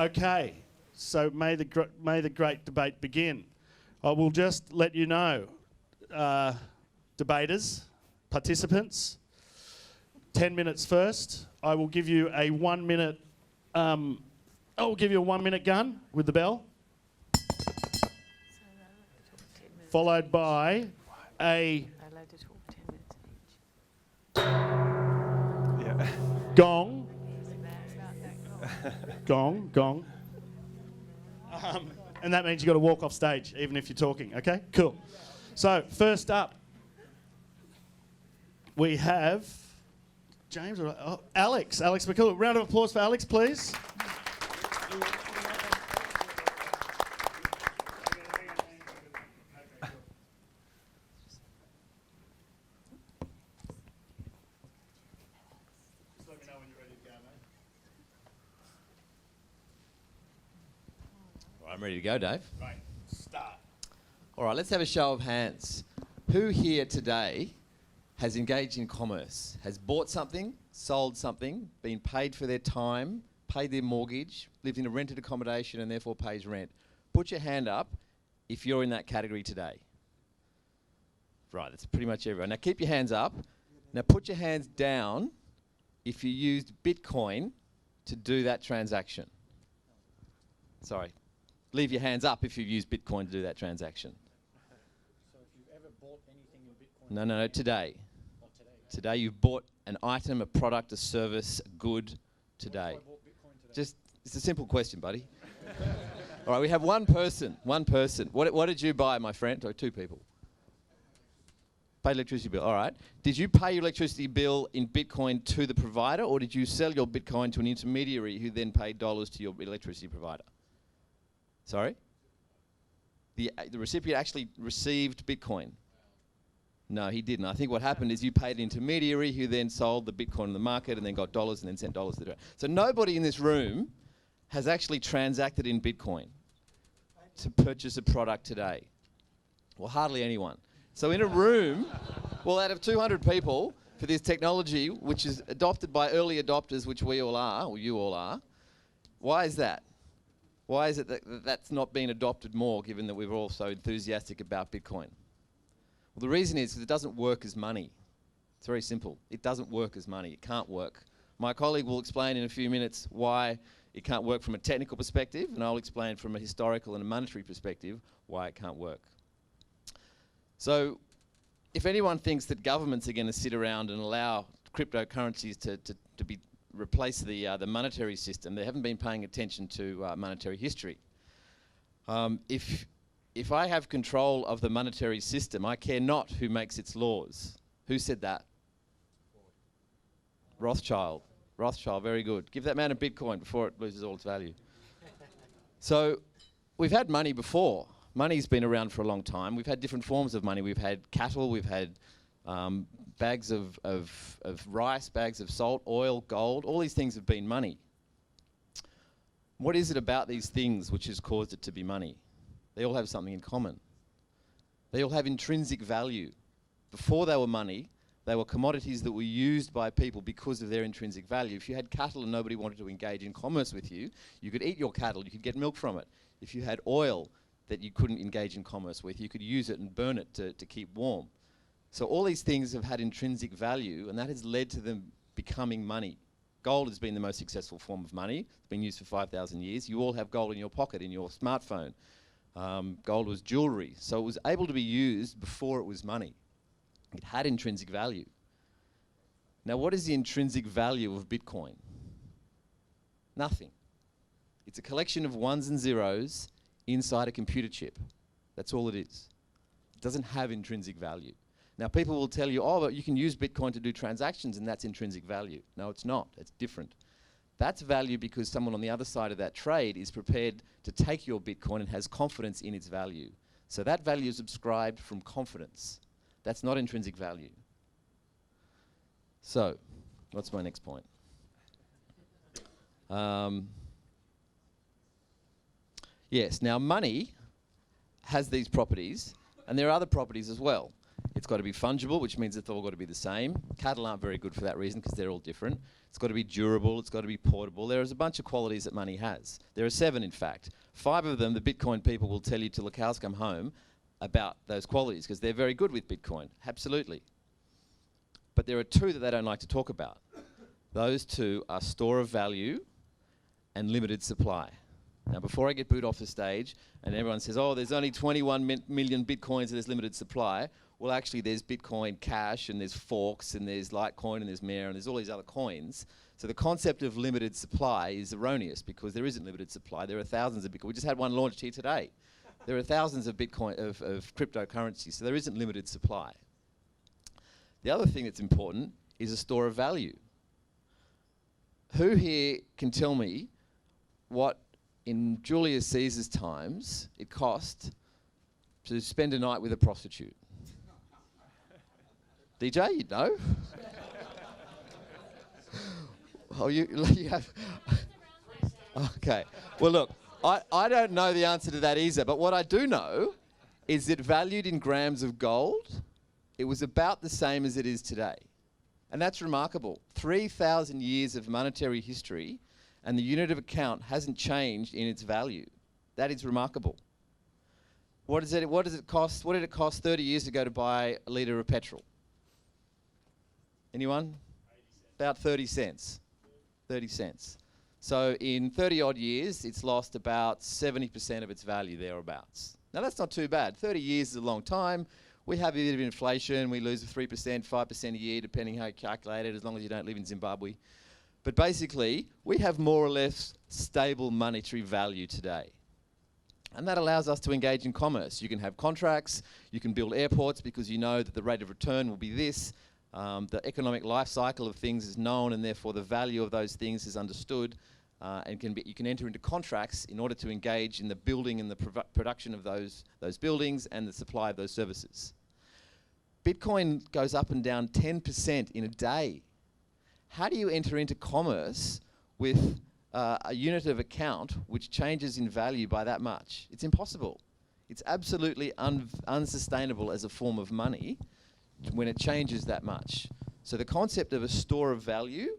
Okay, so may the great debate begin. I will just let you know, debaters, participants, 10 minutes first. I will give you a 1 minute. I will give you a 1 minute gun with the bell, followed by a gong. Gong. And that means you've got to walk off stage, even if you're talking, okay? Cool. So, first up, we have James, Alex McCullough. Round of applause for Alex, please. I'm ready to go, Dave. Right, start. All right, let's have a show of hands. Who here today has engaged in commerce, has bought something, sold something, been paid for their time, paid their mortgage, lived in a rented accommodation and therefore pays rent? Put your hand up if you're in that category today. Right, that's pretty much everyone. Now keep your hands up. Now put your hands down if you used BitCoin to do that transaction. Sorry. Leave your hands up if you've used BitCoin to do that transaction. So if you've ever bought anything in Bitcoin? No, today. Today you've bought an item, a product, a service, a good today. What if I bought Bitcoin today? Just, it's a simple question, buddy. All right, we have one person. What did you buy, my friend? Or two people? Paid electricity bill, all right. Did you pay your electricity bill in Bitcoin to the provider, or did you sell your Bitcoin to an intermediary who then paid dollars to your electricity provider? Sorry? The recipient actually received Bitcoin. No, he didn't. I think what happened is you paid an intermediary who then sold the Bitcoin in the market and then got dollars and then sent dollars to the. So nobody in this room has actually transacted in Bitcoin to purchase a product today. Well, hardly anyone. So in a room, well, out of 200 people for this technology, which is adopted by early adopters, which we all are, or you all are, why is that? Why is it that that's not been adopted more, given that we're all so enthusiastic about Bitcoin? Well, the reason is because it doesn't work as money. It's very simple. It doesn't work as money. It can't work. My colleague will explain in a few minutes why it can't work from a technical perspective, and I'll explain from a historical and a monetary perspective why it can't work. So, if anyone thinks that governments are going to sit around and allow cryptocurrencies to be replace the monetary system, they haven't been paying attention to monetary history. If I have control of the monetary system, I care not who makes its laws. Who said that? Rothschild, very good. Give that man a Bitcoin before it loses all its value. So, we've had money before. Money's been around for a long time. We've had different forms of money. We've had cattle, we've had bags of rice, bags of salt, oil, gold. All these things have been money. What is it about these things which has caused it to be money? They all have something in common. They all have intrinsic value. Before they were money, they were commodities that were used by people because of their intrinsic value. If you had cattle and nobody wanted to engage in commerce with you, you could eat your cattle, you could get milk from it. If you had oil that you couldn't engage in commerce with, you could use it and burn it to keep warm. So all these things have had intrinsic value, and that has led to them becoming money. Gold has been the most successful form of money. It's been used for 5,000 years. You all have gold in your pocket, in your smartphone. Gold was jewelry, so it was able to be used before it was money. It had intrinsic value. Now, what is the intrinsic value of Bitcoin? Nothing. It's a collection of ones and zeros inside a computer chip. That's all it is. It doesn't have intrinsic value. Now, people will tell you, oh, but you can use Bitcoin to do transactions and that's intrinsic value. No, it's not. It's different. That's value because someone on the other side of that trade is prepared to take your Bitcoin and has confidence in its value. So that value is subscribed from confidence. That's not intrinsic value. So, what's my next point? Yes, now money has these properties, and there are other properties as well. It's got to be fungible, which means it's all got to be the same. Cattle aren't very good for that reason because they're all different. It's got to be durable. It's got to be portable. There's a bunch of qualities that money has. There are 7, in fact. 5 of them, the Bitcoin people will tell you till the cows come home about those qualities because they're very good with Bitcoin. Absolutely. But there are 2 that they don't like to talk about. Those 2 are store of value and limited supply. Now, before I get booed off the stage and everyone says, oh, there's only 21 million Bitcoins and there's limited supply. Well, actually, there's Bitcoin Cash and there's Forks and there's Litecoin and there's Mare and there's all these other coins. So the concept of limited supply is erroneous because there isn't limited supply. There are thousands of Bitcoin. We just had one launched here today. There are thousands of Bitcoin, of cryptocurrencies. So there isn't limited supply. The other thing that's important is a store of value. Who here can tell me what in Julius Caesar's times it cost to spend a night with a prostitute? DJ, you know? Oh, you have... Okay. Well, look, I don't know the answer to that either, but what I do know is that valued in grams of gold, it was about the same as it is today. And that's remarkable. 3,000 years of monetary history, and the unit of account hasn't changed in its value. That is remarkable. What does it cost? What did it cost 30 years ago to buy a litre of petrol? Anyone? About 30 cents. 30 cents. So in 30 odd years, it's lost about 70% of its value thereabouts. Now that's not too bad. 30 years is a long time. We have a bit of inflation. We lose 3%, 5% a year, depending how you calculate it, as long as you don't live in Zimbabwe. But basically, we have more or less stable monetary value today. And that allows us to engage in commerce. You can have contracts, you can build airports because you know that the rate of return will be this. The economic life cycle of things is known, and therefore the value of those things is understood. And you can enter into contracts in order to engage in the building and the production of those buildings and the supply of those services. Bitcoin goes up and down 10% in a day. How do you enter into commerce with a unit of account which changes in value by that much? It's impossible. It's absolutely unsustainable as a form of money when it changes that much. So the concept of a store of value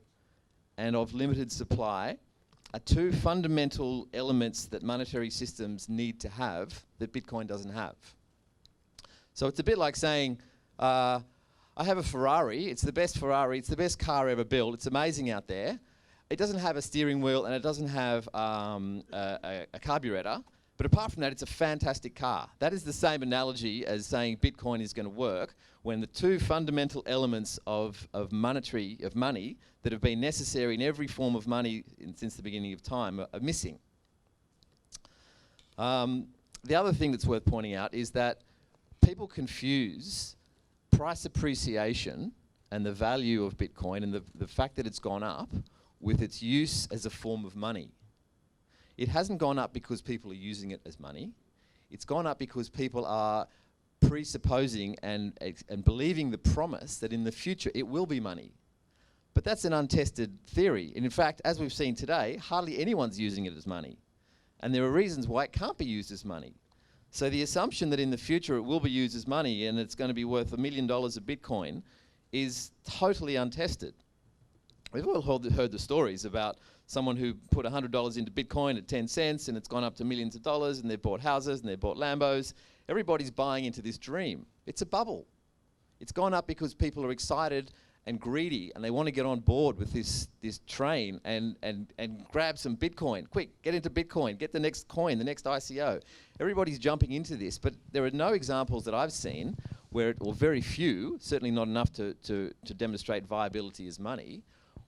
and of limited supply are 2 fundamental elements that monetary systems need to have that Bitcoin doesn't have. So it's a bit like saying, I have a Ferrari, it's the best Ferrari, it's the best car ever built, it's amazing out there. It doesn't have a steering wheel and it doesn't have a carburetor, but apart from that, it's a fantastic car. That is the same analogy as saying Bitcoin is going to work when the 2 fundamental elements of money that have been necessary in every form of money since the beginning of time are missing. The other thing that's worth pointing out is that people confuse price appreciation and the value of Bitcoin and the fact that it's gone up with its use as a form of money. It hasn't gone up because people are using it as money. It's gone up because people are presupposing and believing the promise that in the future it will be money. But that's an untested theory. And in fact, as we've seen today, hardly anyone's using it as money. And there are reasons why it can't be used as money. So the assumption that in the future it will be used as money and it's going to be worth $1 million of Bitcoin is totally untested. We've all heard the stories about someone who put $100 into Bitcoin at 10 cents and it's gone up to millions of dollars and they've bought houses and they've bought Lambos. Everybody's buying into this dream. It's a bubble. It's gone up because people are excited and greedy and they want to get on board with this train and grab some Bitcoin. Quick, get into Bitcoin, get the next coin, the next ICO. Everybody's jumping into this, but there are no examples that I've seen where, or very few, certainly not enough to demonstrate viability as money,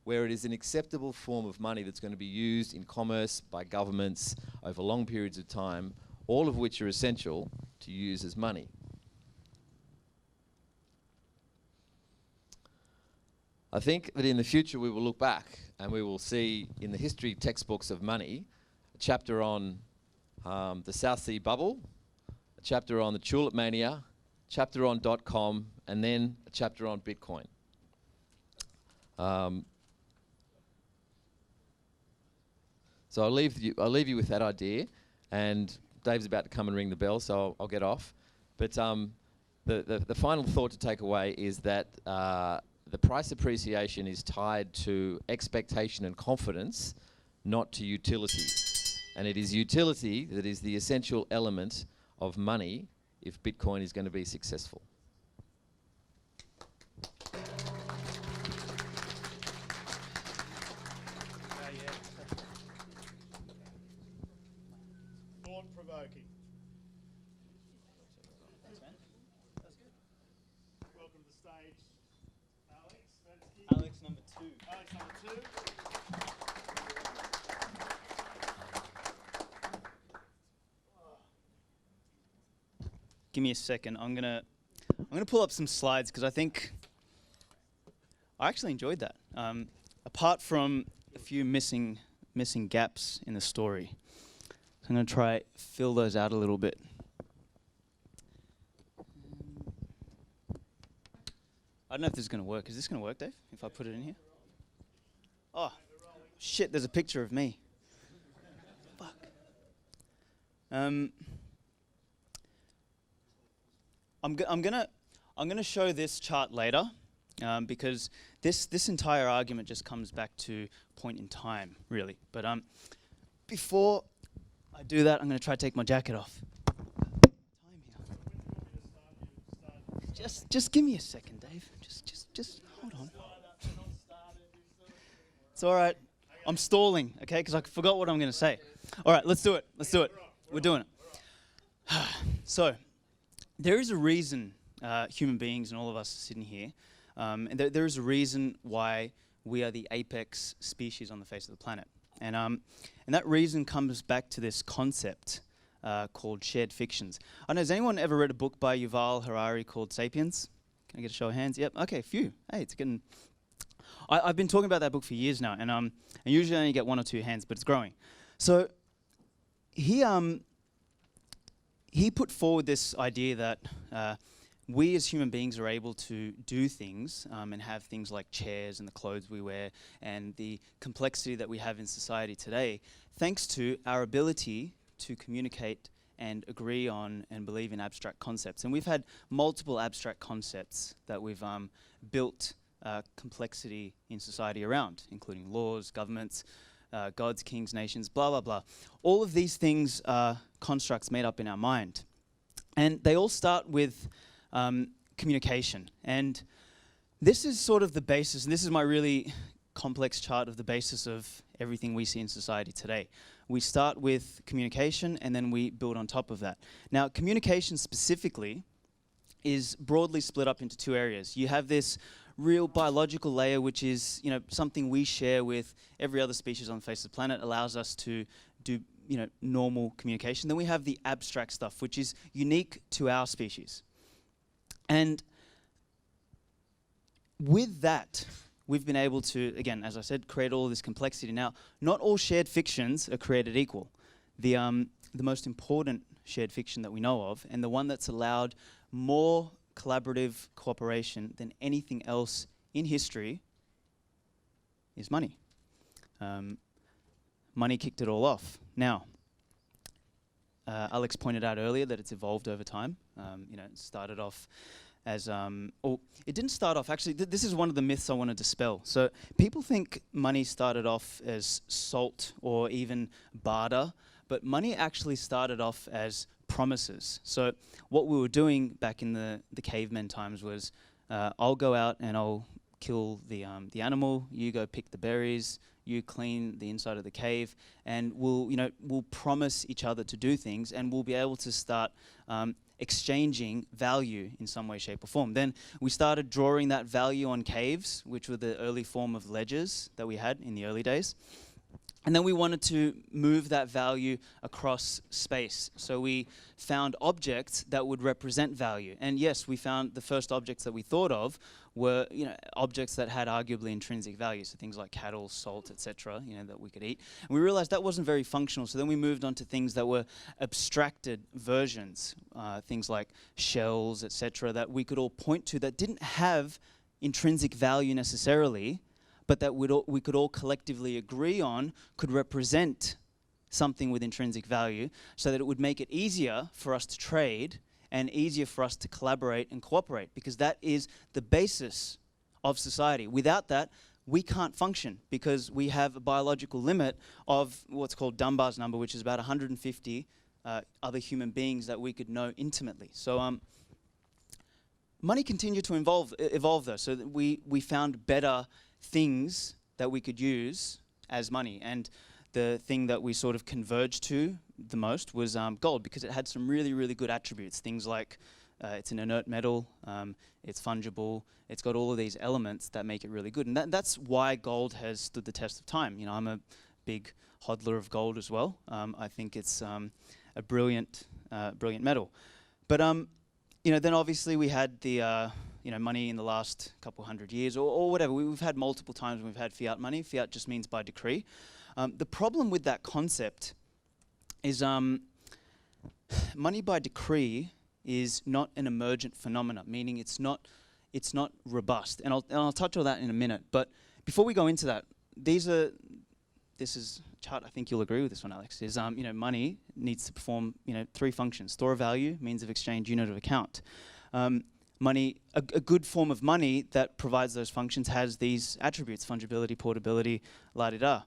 where it is an acceptable form of money that's going to be used in commerce by governments over long periods of time, all of which are essential to use as money. I think that in the future we will look back and we will see in the history textbooks of money a chapter on the South Sea bubble, a chapter on the tulip mania, a chapter on .com, and then a chapter on Bitcoin. So I'll leave you with that idea, and Dave's about to come and ring the bell, so I'll get off. But The final thought to take away is that the price appreciation is tied to expectation and confidence, not to utility. And it is utility that is the essential element of money if Bitcoin is going to be successful. Thought-provoking. Welcome to the stage, Alex. Alex number 2. Alex number 2. Give me a second. I'm gonna pull up some slides because I think I actually enjoyed that. Apart from a few missing gaps in the story, so I'm gonna try fill those out a little bit. I don't know if this is gonna work. Is this gonna work, Dave? If I put it in here? Oh, shit! There's a picture of me. Fuck. I'm gonna show this chart later because this entire argument just comes back to point in time, really. But before I do that, I'm gonna try to take my jacket off. Just give me a second, Dave. Just hold on. It's all right. I'm stalling, okay? Because I forgot what I'm gonna say. All right, let's do it. We're doing it. So. There is a reason human beings and all of us are sitting here, and there is a reason why we are the apex species on the face of the planet. And that reason comes back to this concept called shared fictions. I know, has anyone ever read a book by Yuval Harari called Sapiens? Can I get a show of hands? Yep, okay, a few. Hey, it's getting... I've been talking about that book for years now, and I usually only get 1 or 2 hands, but it's growing. So he put forward this idea that we as human beings are able to do things and have things like chairs and the clothes we wear and the complexity that we have in society today, thanks to our ability to communicate and agree on and believe in abstract concepts. And we've had multiple abstract concepts that we've built complexity in society around, including laws, governments, gods, kings, nations, blah, blah, blah. All of these things are constructs made up in our mind. And they all start with communication. And this is sort of the basis, and this is my really complex chart of the basis of everything we see in society today. We start with communication, and then we build on top of that. Now, communication specifically is broadly split up into 2 areas. You have this real biological layer, which is, something we share with every other species on the face of the planet, allows us to do, normal communication. Then we have the abstract stuff, which is unique to our species. And with that, we've been able to, again, as I said, create all this complexity. Now, not all shared fictions are created equal. The most important shared fiction that we know of, and the one that's allowed more collaborative cooperation than anything else in history, is money. Money kicked it all off. Now, Alex pointed out earlier that it's evolved over time. It started off as, it didn't start off, actually, this is one of the myths I want to dispel. So people think money started off as salt or even barter, but money actually started off as promises. So what we were doing back in the caveman times was, I'll go out and I'll kill the animal, you go pick the berries, you clean the inside of the cave, and we'll promise each other to do things, and we'll be able to start exchanging value in some way, shape, or form. Then we started drawing that value on caves, which were the early form of ledgers that we had in the early days. And then we wanted to move that value across space. So we found objects that would represent value. And yes, we found the first objects that we thought of were, objects that had arguably intrinsic value. So things like cattle, salt, etc., that we could eat. And we realized that wasn't very functional. So then we moved on to things that were abstracted versions, things like shells, etc., that we could all point to that didn't have intrinsic value necessarily, but that we could all collectively agree on could represent something with intrinsic value, so that it would make it easier for us to trade and easier for us to collaborate and cooperate, because that is the basis of society. Without that, we can't function, because we have a biological limit of what's called Dunbar's number, which is about 150 other human beings that we could know intimately. So money continued to evolve though, so that we found better things that we could use as money. And the thing that we sort of converged to the most was gold, because it had some really, really good attributes. Things like it's an inert metal, it's fungible, it's got all of these elements that make it really good. And that's why gold has stood the test of time. You know, I'm a big hodler of gold as well. I think it's a brilliant metal. But you know, then obviously we had the you know, money in the last couple hundred years, or whatever. We've had multiple times when we've had fiat money. Fiat just means by decree. The problem with that concept is money by decree is not an emergent phenomena, meaning it's not robust. And I'll touch on that in a minute. But before we go into that, this is a chart, I think you'll agree with this one, Alex, is you know, money needs to perform, you know, 3 functions: store of value, means of exchange, unit of account. Money, a good form of money that provides those functions has these attributes: fungibility, portability, la-di-da.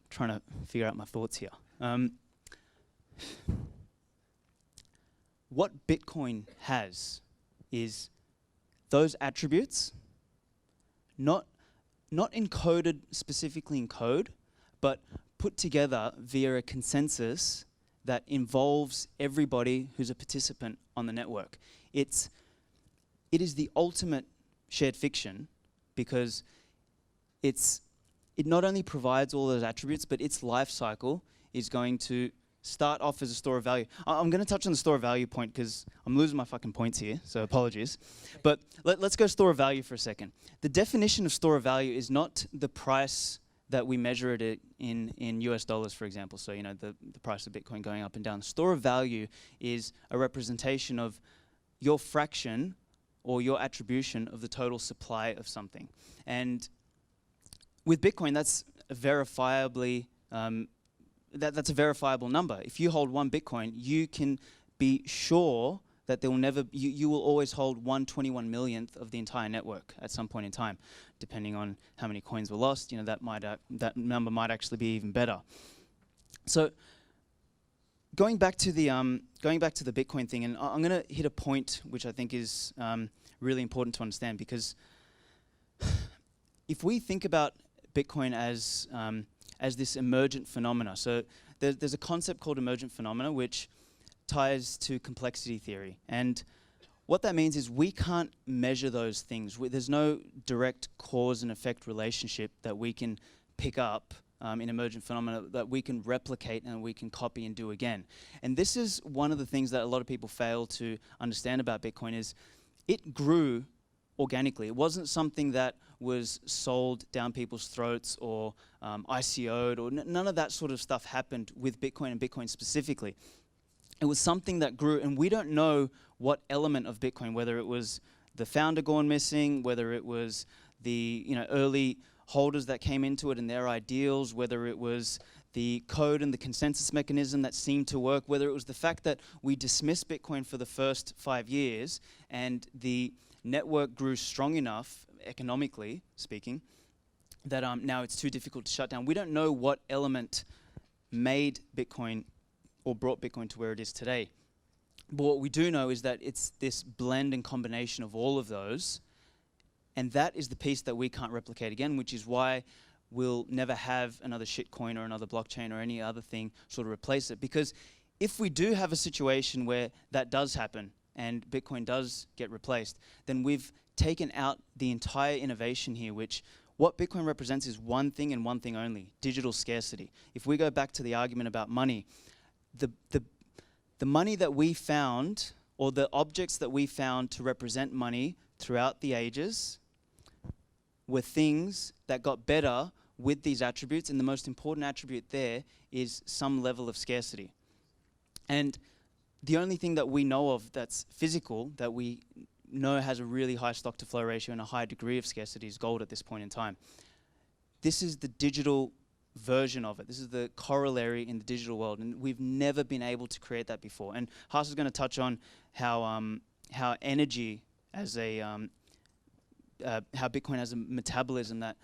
Trying to figure out my thoughts here. What BitCoin has is those attributes, not encoded specifically in code, but put together via a consensus that involves everybody who's a participant on the network. It is the ultimate shared fiction, because it not only provides all those attributes, but its life cycle is going to start off as a store of value. I'm going to touch on the store of value point because I'm losing my fucking points here, so apologies. But let's go store of value for a second. The definition of store of value is not the price that we measure it in US dollars, for example. So, you know, the price of Bitcoin going up and down. Store of value is a representation of your fraction or your attribution of the total supply of something. And with Bitcoin, that's verifiably that's a verifiable number. If you hold 1 Bitcoin, you can be sure that there will never, you will always hold 1/21 millionth of the entire network at some point in time, depending on how many coins were lost. You know, that number might actually be even better. So, going back to the Bitcoin thing, and I'm going to hit a point which I think is really important to understand, because if we think about Bitcoin as this emergent phenomena. So there's a concept called emergent phenomena, which ties to complexity theory. And what that means is we can't measure those things. There's no direct cause and effect relationship that we can pick up in emergent phenomena that we can replicate and we can copy and do again. And this is one of the things that a lot of people fail to understand about Bitcoin, is it grew organically. It wasn't something that was sold down people's throats or ICO'd, or none of that sort of stuff happened with Bitcoin and Bitcoin specifically. It was something that grew, and we don't know what element of Bitcoin, whether it was the founder gone missing, whether it was the early holders that came into it and their ideals, whether it was the code and the consensus mechanism that seemed to work, whether it was the fact that we dismissed Bitcoin for the first 5 years and the network grew strong enough, economically speaking, that now it's too difficult to shut down. We don't know what element made Bitcoin or brought Bitcoin to where it is today. But what we do know is that it's this blend and combination of all of those, and that is the piece that we can't replicate again, which is why we'll never have another shitcoin or another blockchain or any other thing sort of replace it. Because if we do have a situation where that does happen and Bitcoin does get replaced, then we've taken out the entire innovation here, which what Bitcoin represents is one thing and one thing only: digital scarcity. If we go back to the argument about money, the money that we found, or the objects that we found to represent money throughout the ages, were things that got better with these attributes, and the most important attribute there is some level of scarcity. And the only thing that we know of that's physical, that we know has a really high stock-to-flow ratio and a high degree of scarcity, is gold at this point in time. This is the digital version of it. This is the corollary in the digital world, and we've never been able to create that before. And Haas is going to touch on how energy as a how Bitcoin has a metabolism that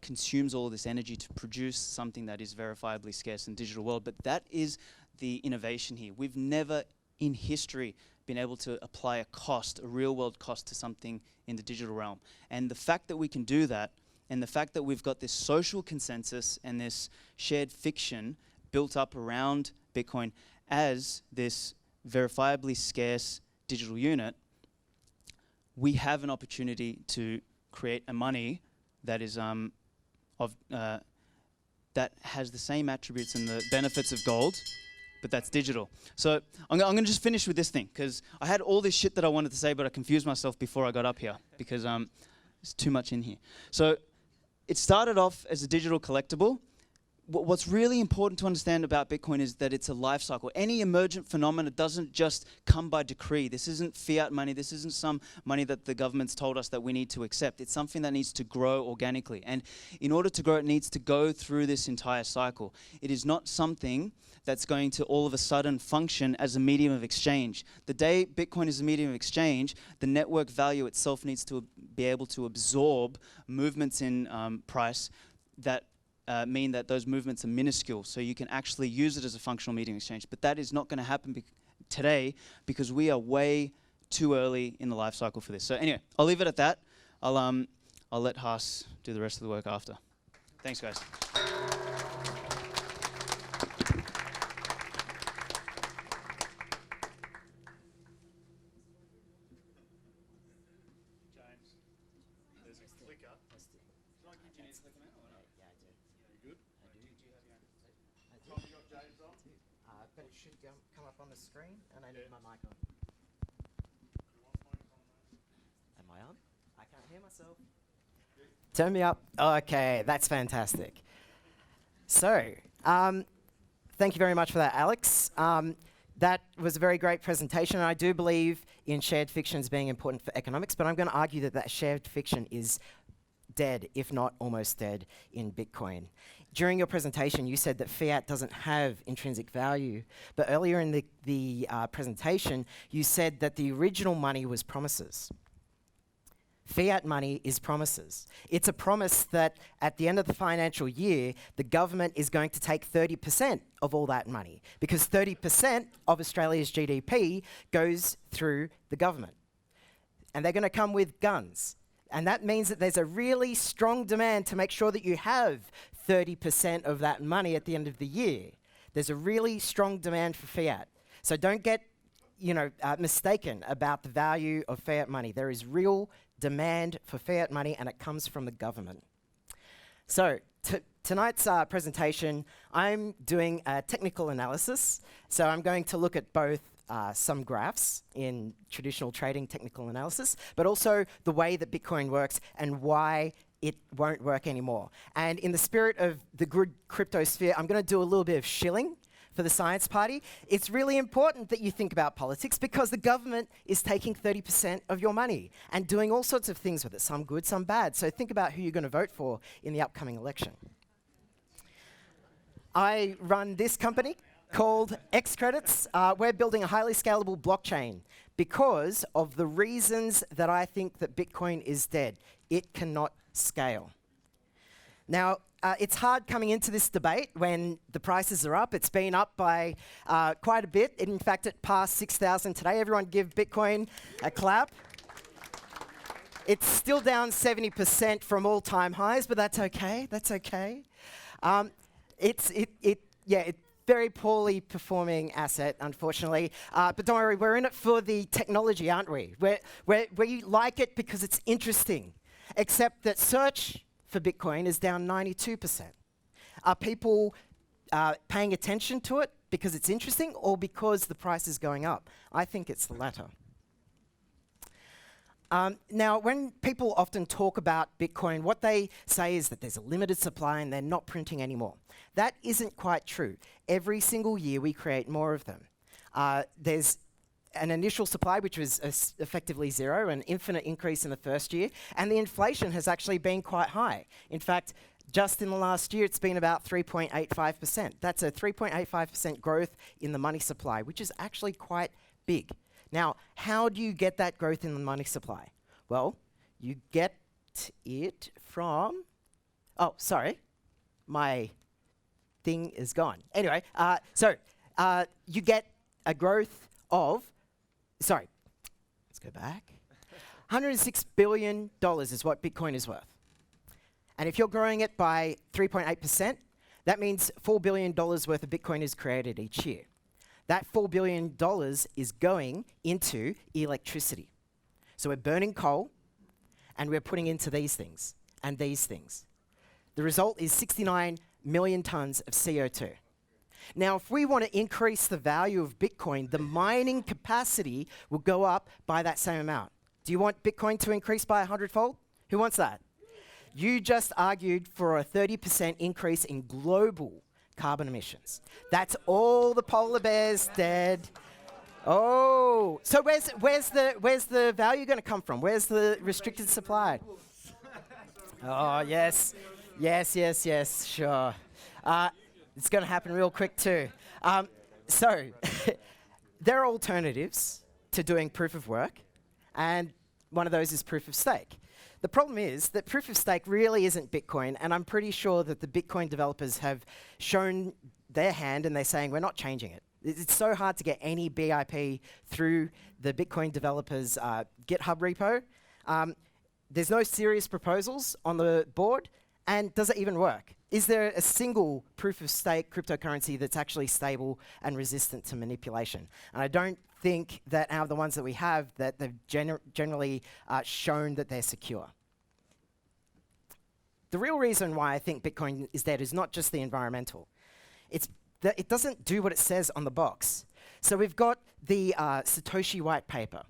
consumes all this energy to produce something that is verifiably scarce in the digital world. But that is the innovation here. We've never in history been able to apply a cost, a real world cost, to something in the digital realm. And the fact that we can do that, and the fact that we've got this social consensus and this shared fiction built up around Bitcoin as this verifiably scarce digital unit, we have an opportunity to create a money that is that has the same attributes and the benefits of gold, but that's digital. So I'm going to just finish with this thing, because I had all this shit that I wanted to say, but I confused myself before I got up here, because there's too much in here. So it started off as a digital collectible. What's really important to understand about Bitcoin is that it's a life cycle. Any emergent phenomena doesn't just come by decree. This isn't fiat money. This isn't some money that the government's told us that we need to accept. It's something that needs to grow organically. And in order to grow, it needs to go through this entire cycle. It is not something that's going to all of a sudden function as a medium of exchange. The day Bitcoin is a medium of exchange, the network value itself needs to be able to absorb movements in price that mean that those movements are minuscule, so you can actually use it as a functional medium exchange. But that is not going to happen today, because we are way too early in the life cycle for this. So anyway, I'll leave it at that. I'll let Haas do the rest of the work after. Thanks, guys. But it should come up on the screen, and I need my mic on. Am I on? I can't hear myself. Turn me up. Okay, that's fantastic. So, thank you very much for that, Alex. That was a very great presentation, and I do believe in shared fictions being important for economics, but I'm going to argue that that shared fiction is dead, if not almost dead, in Bitcoin. During your presentation, you said that fiat doesn't have intrinsic value, but earlier in the presentation, you said that the original money was promises. Fiat money is promises. It's a promise that at the end of the financial year, the government is going to take 30% of all that money, because 30% of Australia's GDP goes through the government. And they're going to come with guns. And that means that there's a really strong demand to make sure that you have 30% of that money at the end of the year. There's a really strong demand for fiat. So don't get, mistaken about the value of fiat money. There is real demand for fiat money, and it comes from the government. So tonight's presentation, I'm doing a technical analysis. So I'm going to look at both some graphs in traditional trading technical analysis, but also the way that Bitcoin works and why it won't work anymore. And in the spirit of the good crypto sphere, I'm going to do a little bit of shilling for the science party. It's really important that you think about politics, because the government is taking 30% of your money and doing all sorts of things with it, some good, some bad. So think about who you're going to vote for in the upcoming election. I run this company called X Credits. We're building a highly scalable blockchain because of the reasons that I think that Bitcoin is dead. It cannot scale. Now, it's hard coming into this debate when the prices are up. It's been up by quite a bit. In fact, it passed 6,000 today. Everyone give Bitcoin a clap. It's still down 70% from all-time highs, but that's okay. That's okay. It's very poorly performing asset, unfortunately. But don't worry, we're in it for the technology, aren't we? We like it because it's interesting. Except that search for Bitcoin is down 92%. Are people paying attention to it because it's interesting, or because the price is going up? I think it's the latter. Now, when people often talk about Bitcoin, what they say is that there's a limited supply and they're not printing anymore. That isn't quite true. Every single year we create more of them. There's an initial supply which was effectively zero, an infinite increase in the first year, and the inflation has actually been quite high. In fact, Just in the last year, it's been about 3.85%. That's a 3.85% growth in the money supply, which is actually quite big. Now, how do you get that growth in the money supply? Well, you get it from... Oh, sorry. My thing is gone. Anyway, you get a growth of... Sorry. Let's go back. $106 billion is what Bitcoin is worth. And if you're growing it by 3.8%, that means $4 billion worth of Bitcoin is created each year. That $4 billion is going into electricity. So we're burning coal, and we're putting into these things and these things. The result is 69 million tons of CO2. Now, if we want to increase the value of Bitcoin, the mining capacity will go up by that same amount. Do you want Bitcoin to increase by 100-fold? Who wants that? You just argued for a 30% increase in global carbon emissions. That's all the polar bears dead. Oh, so where's the value going to come from? Where's the restricted supply? Oh, yes, sure. It's going to happen real quick too. So there are alternatives to doing proof of work, and one of those is proof of stake. The problem is that proof of stake really isn't Bitcoin, and I'm pretty sure that the Bitcoin developers have shown their hand and they're saying, we're not changing it. It's so hard to get any BIP through the Bitcoin developers' GitHub repo. There's no serious proposals on the board, and does it even work? Is there a single proof of stake cryptocurrency that's actually stable and resistant to manipulation? And I don't think that out of the ones that we have, that they've generally shown that they're secure. The real reason why I think Bitcoin is dead is not just the environmental. It's that it doesn't do what it says on the box. So we've got the Satoshi white paper.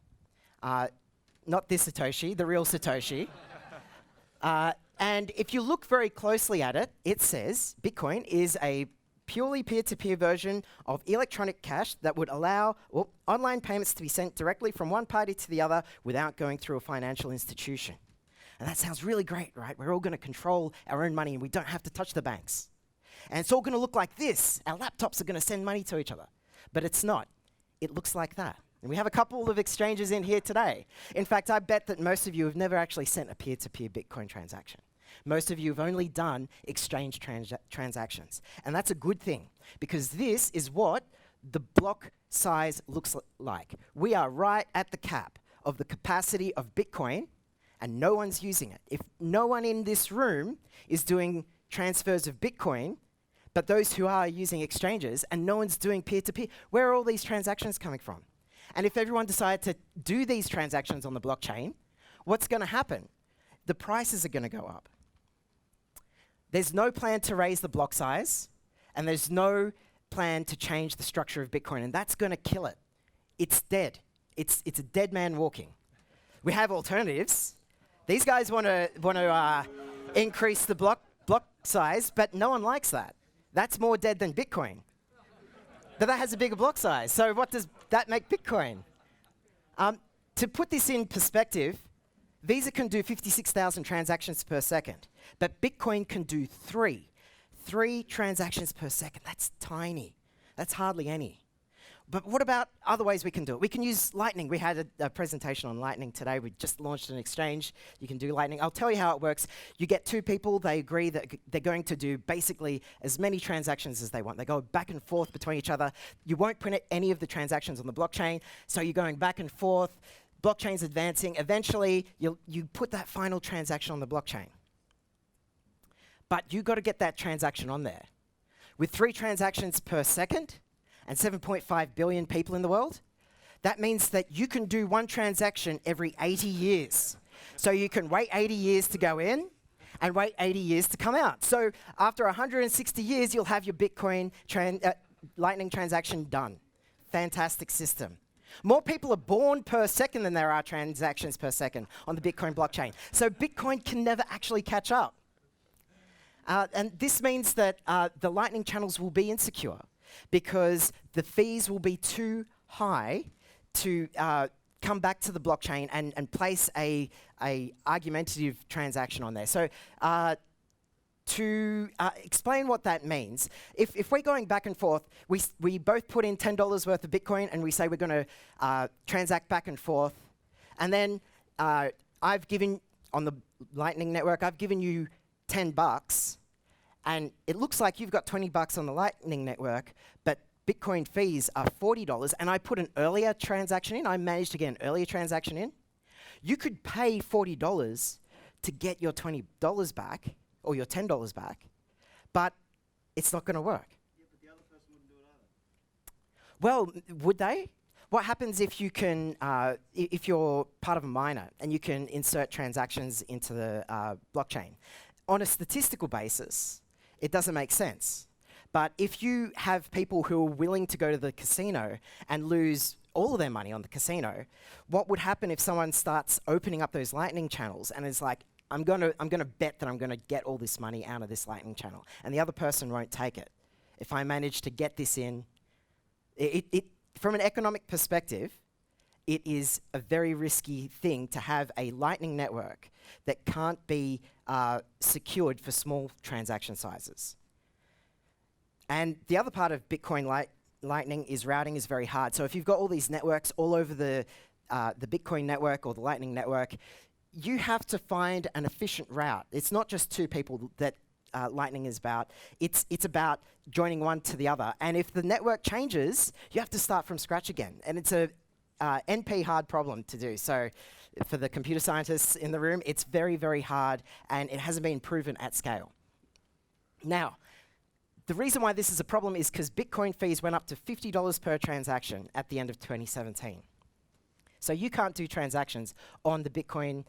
Not this Satoshi, the real Satoshi. And if you look very closely at it, it says Bitcoin is a purely peer-to-peer version of electronic cash that would allow online payments to be sent directly from one party to the other without going through a financial institution. And that sounds really great, right? We're all going to control our own money and we don't have to touch the banks. And it's all going to look like this. Our laptops are going to send money to each other. But it's not. It looks like that. And we have a couple of exchanges in here today. In fact, I bet that most of you have never actually sent a peer-to-peer Bitcoin transaction. Most of you have only done exchange transactions. And that's a good thing, because this is what the block size looks like. We are right at the cap of the capacity of Bitcoin, and no one's using it. If no one in this room is doing transfers of Bitcoin, but those who are using exchanges, and no one's doing peer-to-peer, where are all these transactions coming from? And if everyone decided to do these transactions on the blockchain, what's going to happen? The prices are going to go up. There's no plan to raise the block size, and there's no plan to change the structure of Bitcoin, and that's going to kill it. It's dead. It's a dead man walking. We have alternatives. These guys want to increase the block size, but no one likes that. That's more dead than Bitcoin. But that has a bigger block size. So what does that make Bitcoin? To put this in perspective, Visa can do 56,000 transactions per second, but Bitcoin can do three transactions per second. That's tiny. That's hardly any. But what about other ways we can do it? We can use Lightning. We had a presentation on Lightning today. We just launched an exchange. You can do Lightning. I'll tell you how it works. You get two people. They agree that they're going to do basically as many transactions as they want. They go back and forth between each other. You won't print any of the transactions on the blockchain, so you're going back and forth. Blockchain's advancing. Eventually, you put that final transaction on the blockchain. But you've got to get that transaction on there. With 3 transactions per second, and 7.5 billion people in the world, that means that you can do one transaction every 80 years. So you can wait 80 years to go in and wait 80 years to come out. So after 160 years, you'll have your Bitcoin Lightning transaction done. Fantastic system. More people are born per second than there are transactions per second on the Bitcoin blockchain. So Bitcoin can never actually catch up. And this means that the Lightning channels will be insecure, because the fees will be too high to come back to the blockchain and place a argumentative transaction on there. So to explain what that means, if we're going back and forth, we both put in $10 worth of Bitcoin and we say we're going to transact back and forth, and then I've given, on the Lightning Network, I've given you $10, and it looks like you've got $20 on the Lightning Network, but Bitcoin fees are $40, and I put an earlier transaction in, I managed to get an earlier transaction in, you could pay $40 to get your $20 back, or your $10 back, but it's not going to work. Yeah, but the other person wouldn't do it either. Well, would they? What happens if you can, if you're part of a miner and you can insert transactions into the blockchain? On a statistical basis, it doesn't make sense. But if you have people who are willing to go to the casino and lose all of their money on the casino, what would happen if someone starts opening up those Lightning channels and is like, I'm gonna bet that I'm gonna get all this money out of this Lightning channel, and the other person won't take it. If I manage to get this in, from an economic perspective, it is a very risky thing to have a Lightning network that can't be secured for small transaction sizes. And the other part of Bitcoin Lightning is routing is very hard. So if you've got all these networks all over the Bitcoin network or the Lightning network, you have to find an efficient route. It's not just two people that Lightning is about. It's about joining one to the other. And if the network changes, you have to start from scratch again. And it's a NP hard problem to do. So for the computer scientists in the room, it's very, very hard, and it hasn't been proven at scale. Now, the reason why this is a problem is because Bitcoin fees went up to $50 per transaction at the end of 2017. So you can't do transactions on the Bitcoin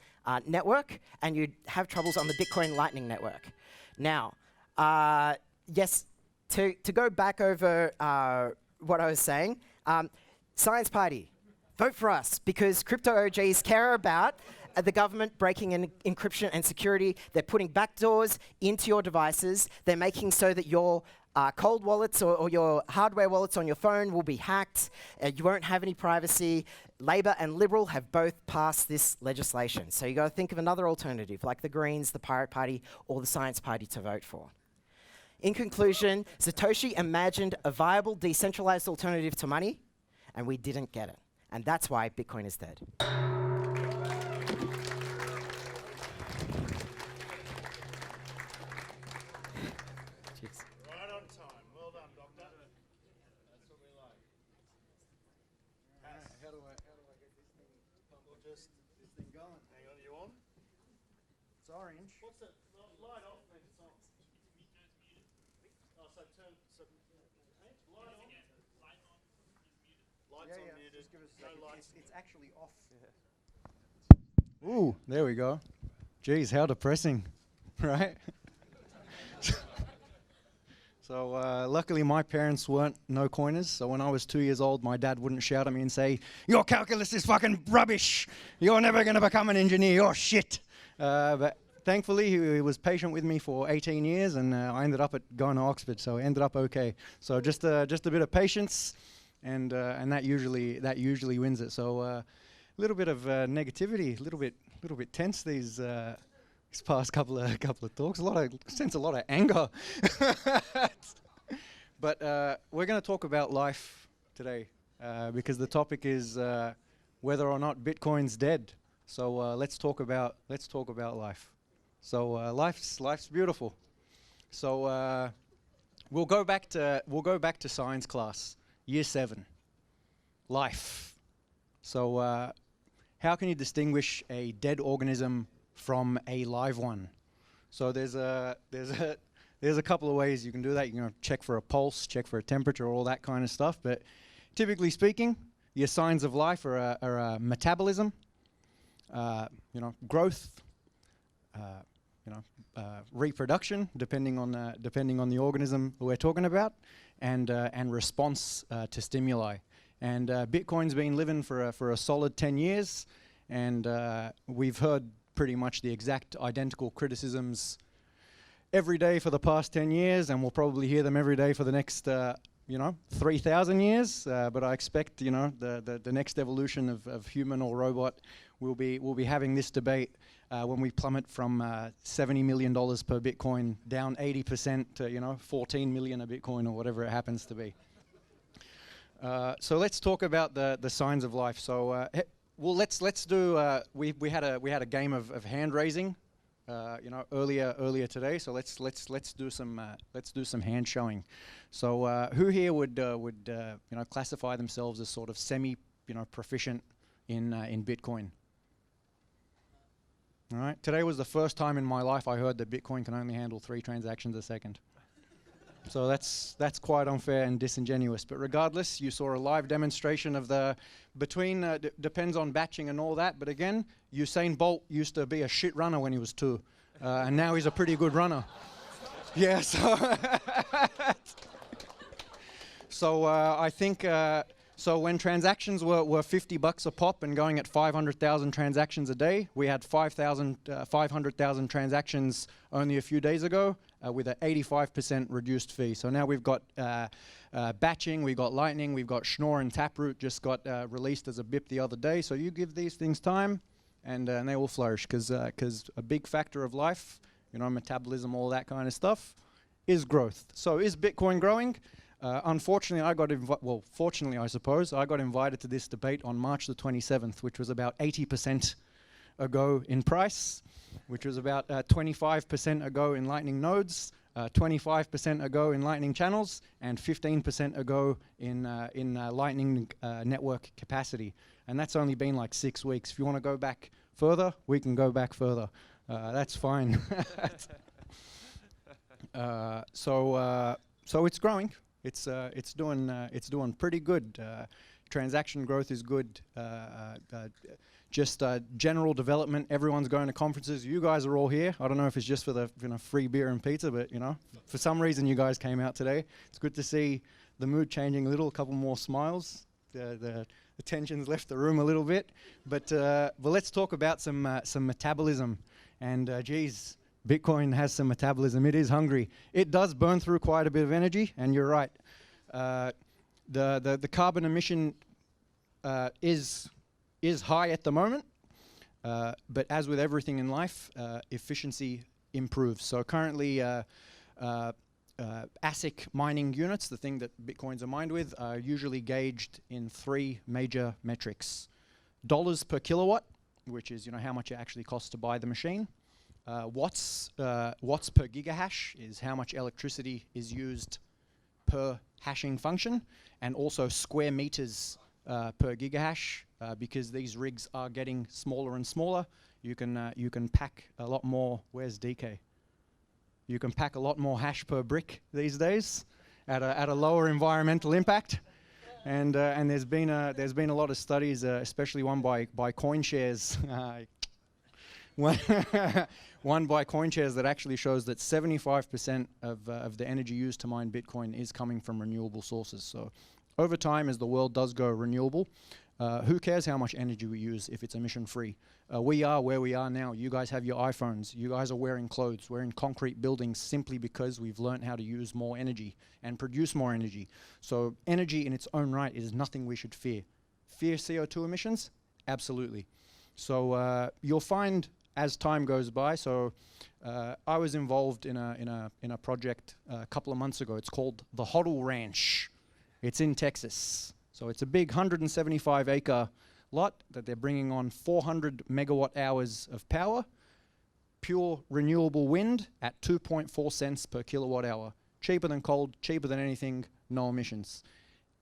network, and you'd have troubles on the Bitcoin Lightning network. Now, yes, to go back over what I was saying, Science Party, vote for us, because crypto OGs care about the government breaking in encryption and security. They're putting backdoors into your devices. They're making so that your cold wallets or your hardware wallets on your phone will be hacked. You won't have any privacy. Labor and Liberal have both passed this legislation. So you got to think of another alternative, like the Greens, the Pirate Party, or the Science Party to vote for. In conclusion, Satoshi imagined a viable decentralized alternative to money, and we didn't get it. And that's why Bitcoin is dead. Right on time. Well done, Doctor. That's what we like. How do I get this thing? We'll just this thing going. Hang on, you on? It's orange. What's that? Light off, then it's on. Oh, so turn. So, light on. Lights on muted. Just give us a No second. lights. It's actually off. Ooh, there we go. Geez, how depressing, right? So luckily my parents weren't no coiners, so when I was 2 years old, my dad wouldn't shout at me and say, "Your calculus is fucking rubbish. You're never going to become an engineer. You're shit." But thankfully, he was patient with me for 18 years, and I ended up going to Oxford, so I ended up okay. So just a bit of patience, and that usually wins it. So a little bit of negativity, a little bit tense these past couple of talks. Sense a lot of anger. But we're going to talk about life today because the topic is whether or not Bitcoin's dead. So let's talk about life. So life's beautiful. So we'll go back to science class, year 7. Life. So how can you distinguish a dead organism from a live one? So there's a couple of ways you can do that. You can check for a pulse, check for a temperature, all that kind of stuff. But typically speaking, your signs of life are metabolism, growth, reproduction, depending on the organism we're talking about, and response to stimuli. And Bitcoin's been living for a solid 10 years, and we've heard pretty much the exact identical criticisms every day for the past 10 years, and we'll probably hear them every day for the next you know, 3,000 years, but I expect, you know, the next evolution of human or robot will be having this debate when we plummet from $70 million per Bitcoin down 80% to, you know, 14 million a Bitcoin or whatever it happens to be. So let's talk about the signs of life. So well, let's do. We had a game of hand raising, you know, earlier today. So let's do some hand showing. So who here would you know, classify themselves as sort of semi, you know, proficient in Bitcoin? All right. Today was the first time in my life I heard that Bitcoin can only handle 3 transactions a second. So that's quite unfair and disingenuous. But regardless, you saw a live demonstration of the depends on batching and all that. But again, Usain Bolt used to be a shit runner when he was 2, and now he's a pretty good runner. Yeah. So I think. So when transactions were $50 a pop and going at 500,000 transactions a day, we had 500,000 transactions only a few days ago with an 85% reduced fee. So now we've got batching, we've got Lightning, we've got Schnorr and Taproot just got released as a BIP the other day. So you give these things time and they will flourish because a big factor of life, you know, metabolism, all that kind of stuff, is growth. So is Bitcoin growing? Unfortunately, fortunately, I suppose, I got invited to this debate on March the 27th, which was about 80% ago in price, which was about 25% ago in Lightning nodes, 25% ago in Lightning channels, and 15% ago in Lightning network capacity. And that's only been like 6 weeks. If you want to go back further, we can go back further. That's fine. So it's growing. It's doing pretty good. Transaction growth is good. Just general development. Everyone's going to conferences. You guys are all here. I don't know if it's just for the free beer and pizza, but you know, for some reason you guys came out today. It's good to see the mood changing a little. A couple more smiles. The tension's left the room a little bit. But let's talk about some metabolism. And geez. Bitcoin has some metabolism. It is hungry. It does burn through quite a bit of energy, and you're right. The carbon emission is high at the moment, but as with everything in life, efficiency improves. So currently, ASIC mining units, the thing that Bitcoins are mined with, are usually gauged in 3 major metrics: dollars per kilowatt, which is, you know, how much it actually costs to buy the machine. Watts per gigahash is how much electricity is used per hashing function, and also square meters per gigahash, because these rigs are getting smaller and smaller. You can pack a lot more. Where's DK? You can pack a lot more hash per brick these days at a lower environmental impact. And there's been a lot of studies, especially one by CoinShares. One by CoinShares that actually shows that 75% of the energy used to mine Bitcoin is coming from renewable sources. So over time, as the world does go renewable, who cares how much energy we use if it's emission-free? We are where we are now. You guys have your iPhones. You guys are wearing clothes. We're in concrete buildings simply because we've learned how to use more energy and produce more energy. So energy in its own right is nothing we should fear. Fear CO2 emissions? Absolutely. So you'll find as time goes by. So I was involved in a project a couple of months ago. It's called the Hodl Ranch. It's in Texas. So it's a big 175-acre lot that they're bringing on 400 megawatt hours of power, pure renewable wind at 2.4 cents per kilowatt hour. Cheaper than coal, cheaper than anything, no emissions.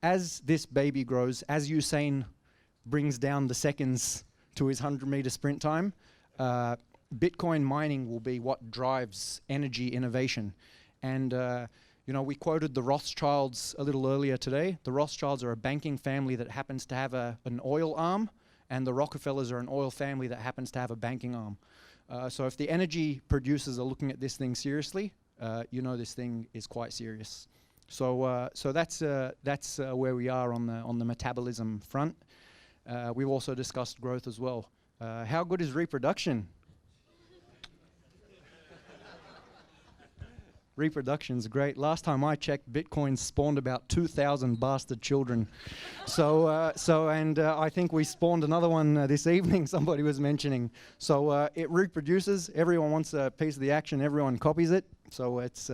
As this baby grows, as Usain brings down the seconds to his 100-meter sprint time, Bitcoin mining will be what drives energy innovation. And you know, we quoted the Rothschilds a little earlier today. The Rothschilds are a banking family that happens to have an oil arm, and the Rockefellers are an oil family that happens to have a banking arm. So if the energy producers are looking at this thing seriously, you know this thing is quite serious. So that's where we are on the metabolism front. We've also discussed growth as well. How good is reproduction? Reproduction's great. Last time I checked, Bitcoin spawned about 2,000 bastard children. I think we spawned another one this evening, somebody was mentioning. So it reproduces. Everyone wants a piece of the action. Everyone copies it. So it's,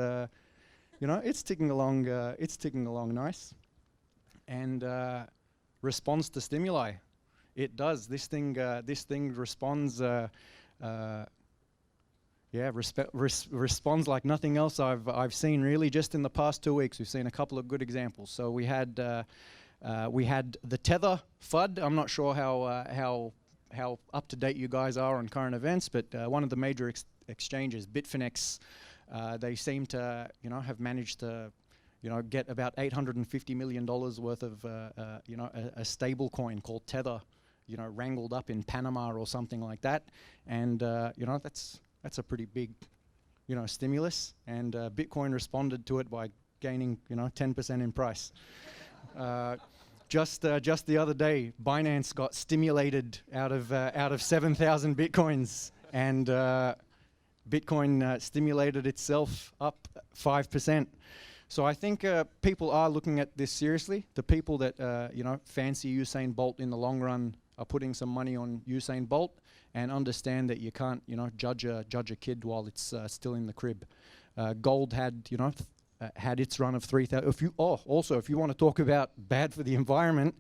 it's ticking along. It's ticking along nice. And responds to stimuli. It does. This thing responds. Responds like nothing else I've seen really. Just in the past 2 weeks, we've seen a couple of good examples. So we had the Tether FUD. I'm not sure how up to date you guys are on current events, but one of the major exchanges, Bitfinex, they seem to have managed to get about $850 million worth of a stable coin called Tether, wrangled up in Panama or something like that, and that's a pretty big, stimulus, and Bitcoin responded to it by gaining, 10% in price. Just the other day, Binance got stimulated out of 7,000 Bitcoins, and Bitcoin stimulated itself up 5%. So I think people are looking at this seriously. The people that fancy Usain Bolt in the long run are putting some money on Usain Bolt, and understand that you can't, judge a kid while it's still in the crib. Gold had, had its run of 3,000. If you want to talk about bad for the environment,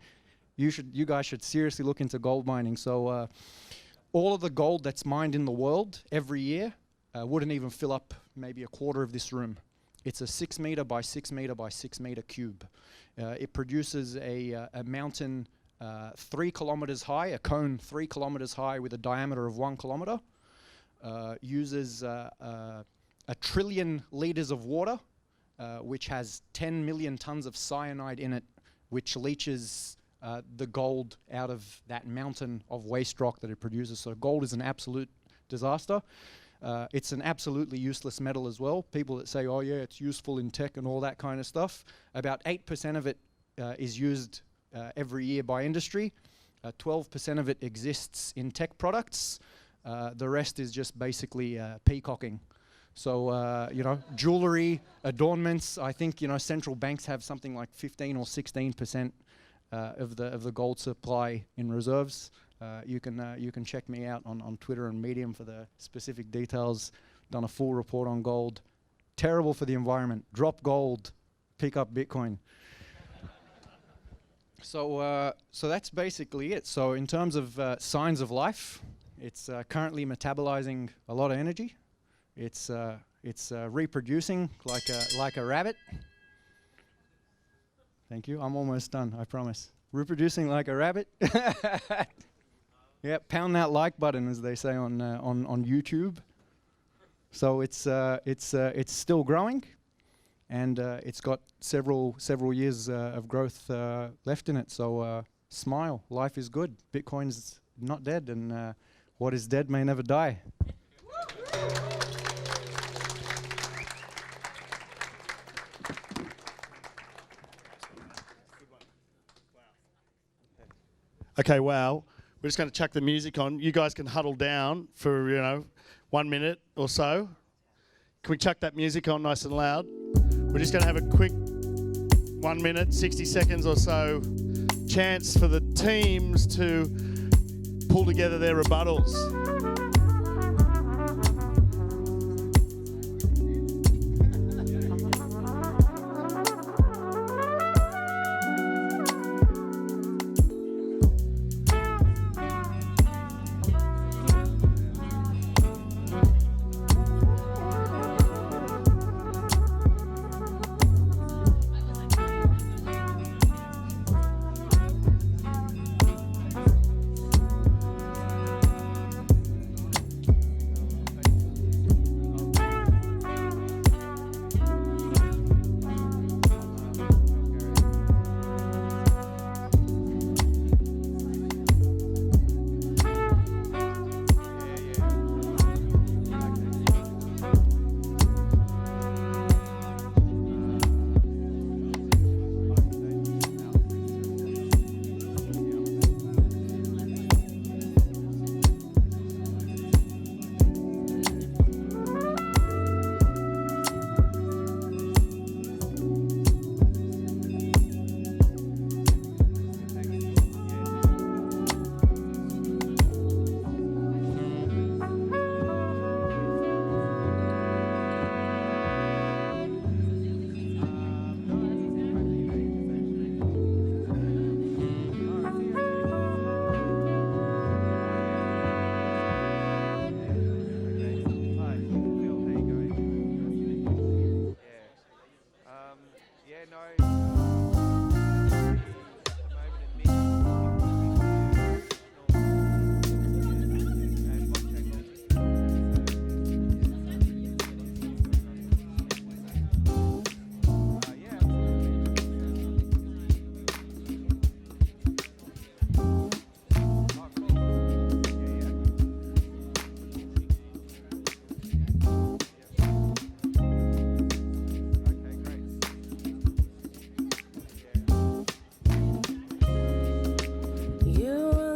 you guys should seriously look into gold mining. So all of the gold that's mined in the world every year wouldn't even fill up maybe a quarter of this room. It's a 6 meter by 6 meter by 6 meter cube. It produces a mountain 3 kilometers high, a cone 3 kilometers high with a diameter of 1 kilometer, uses a trillion liters of water, which has 10 million tons of cyanide in it, which leaches the gold out of that mountain of waste rock that it produces. So gold is an absolute disaster. It's an absolutely useless metal as well. People that say, oh yeah, it's useful in tech and all that kind of stuff, about 8% of it is used every year by industry. 12% of it exists in tech products. The rest is just basically peacocking. So, jewelry, adornments. I think, central banks have something like 15 or 16% of the gold supply in reserves. You can check me out on Twitter and Medium for the specific details. Done a full report on gold. Terrible for the environment. Drop gold, pick up Bitcoin. So that's basically it. So in terms of signs of life, it's currently metabolizing a lot of energy. It's reproducing like a rabbit. Thank you. I'm almost done. I promise. Reproducing like a rabbit. Yeah, pound that like button, as they say on YouTube. So it's still growing. And it's got several years of growth left in it. So smile, life is good. Bitcoin's not dead, and what is dead may never die. Okay, wow. We're just going to chuck the music on. You guys can huddle down for 1 minute or so. Can we chuck that music on nice and loud? We're just going to have a quick 1 minute, 60 seconds or so chance for the teams to pull together their rebuttals.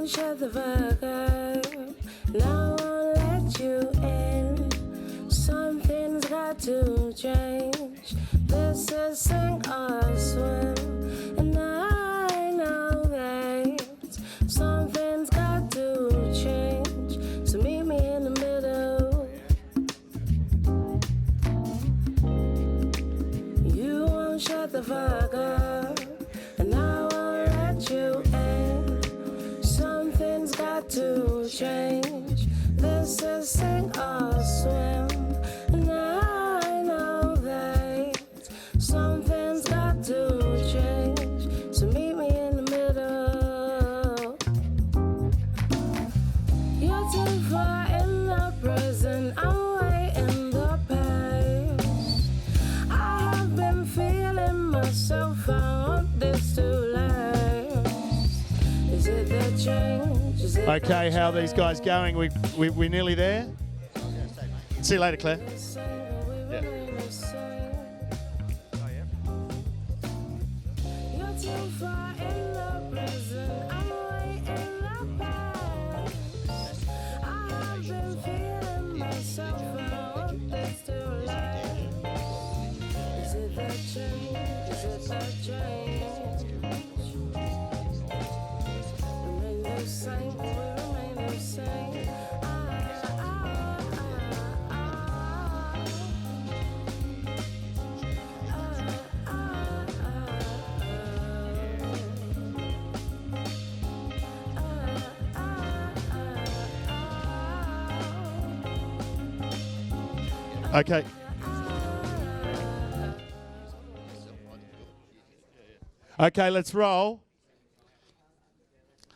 won't shut the fuck up. No one let you in. Something's got to change. This is sink or swim. And I know that something's got to change. So meet me in the middle. You won't shut the fuck up. And I won't let you in. Something's got to change. This is sink or swim. And I know that something's got to change. So meet me in the middle. You're too far in the present. I'm way in the past. I have been feeling myself. I want this to last. Is it the change? Is it Okay, how are these guys going? We nearly there? See you later, Claire. Yeah. You're too far in the present. I'm way in the past. I have been feeling myself. I want this to last. Is it the change? Is it the change? Remain the same. We remain the same. Okay. Okay, let's roll.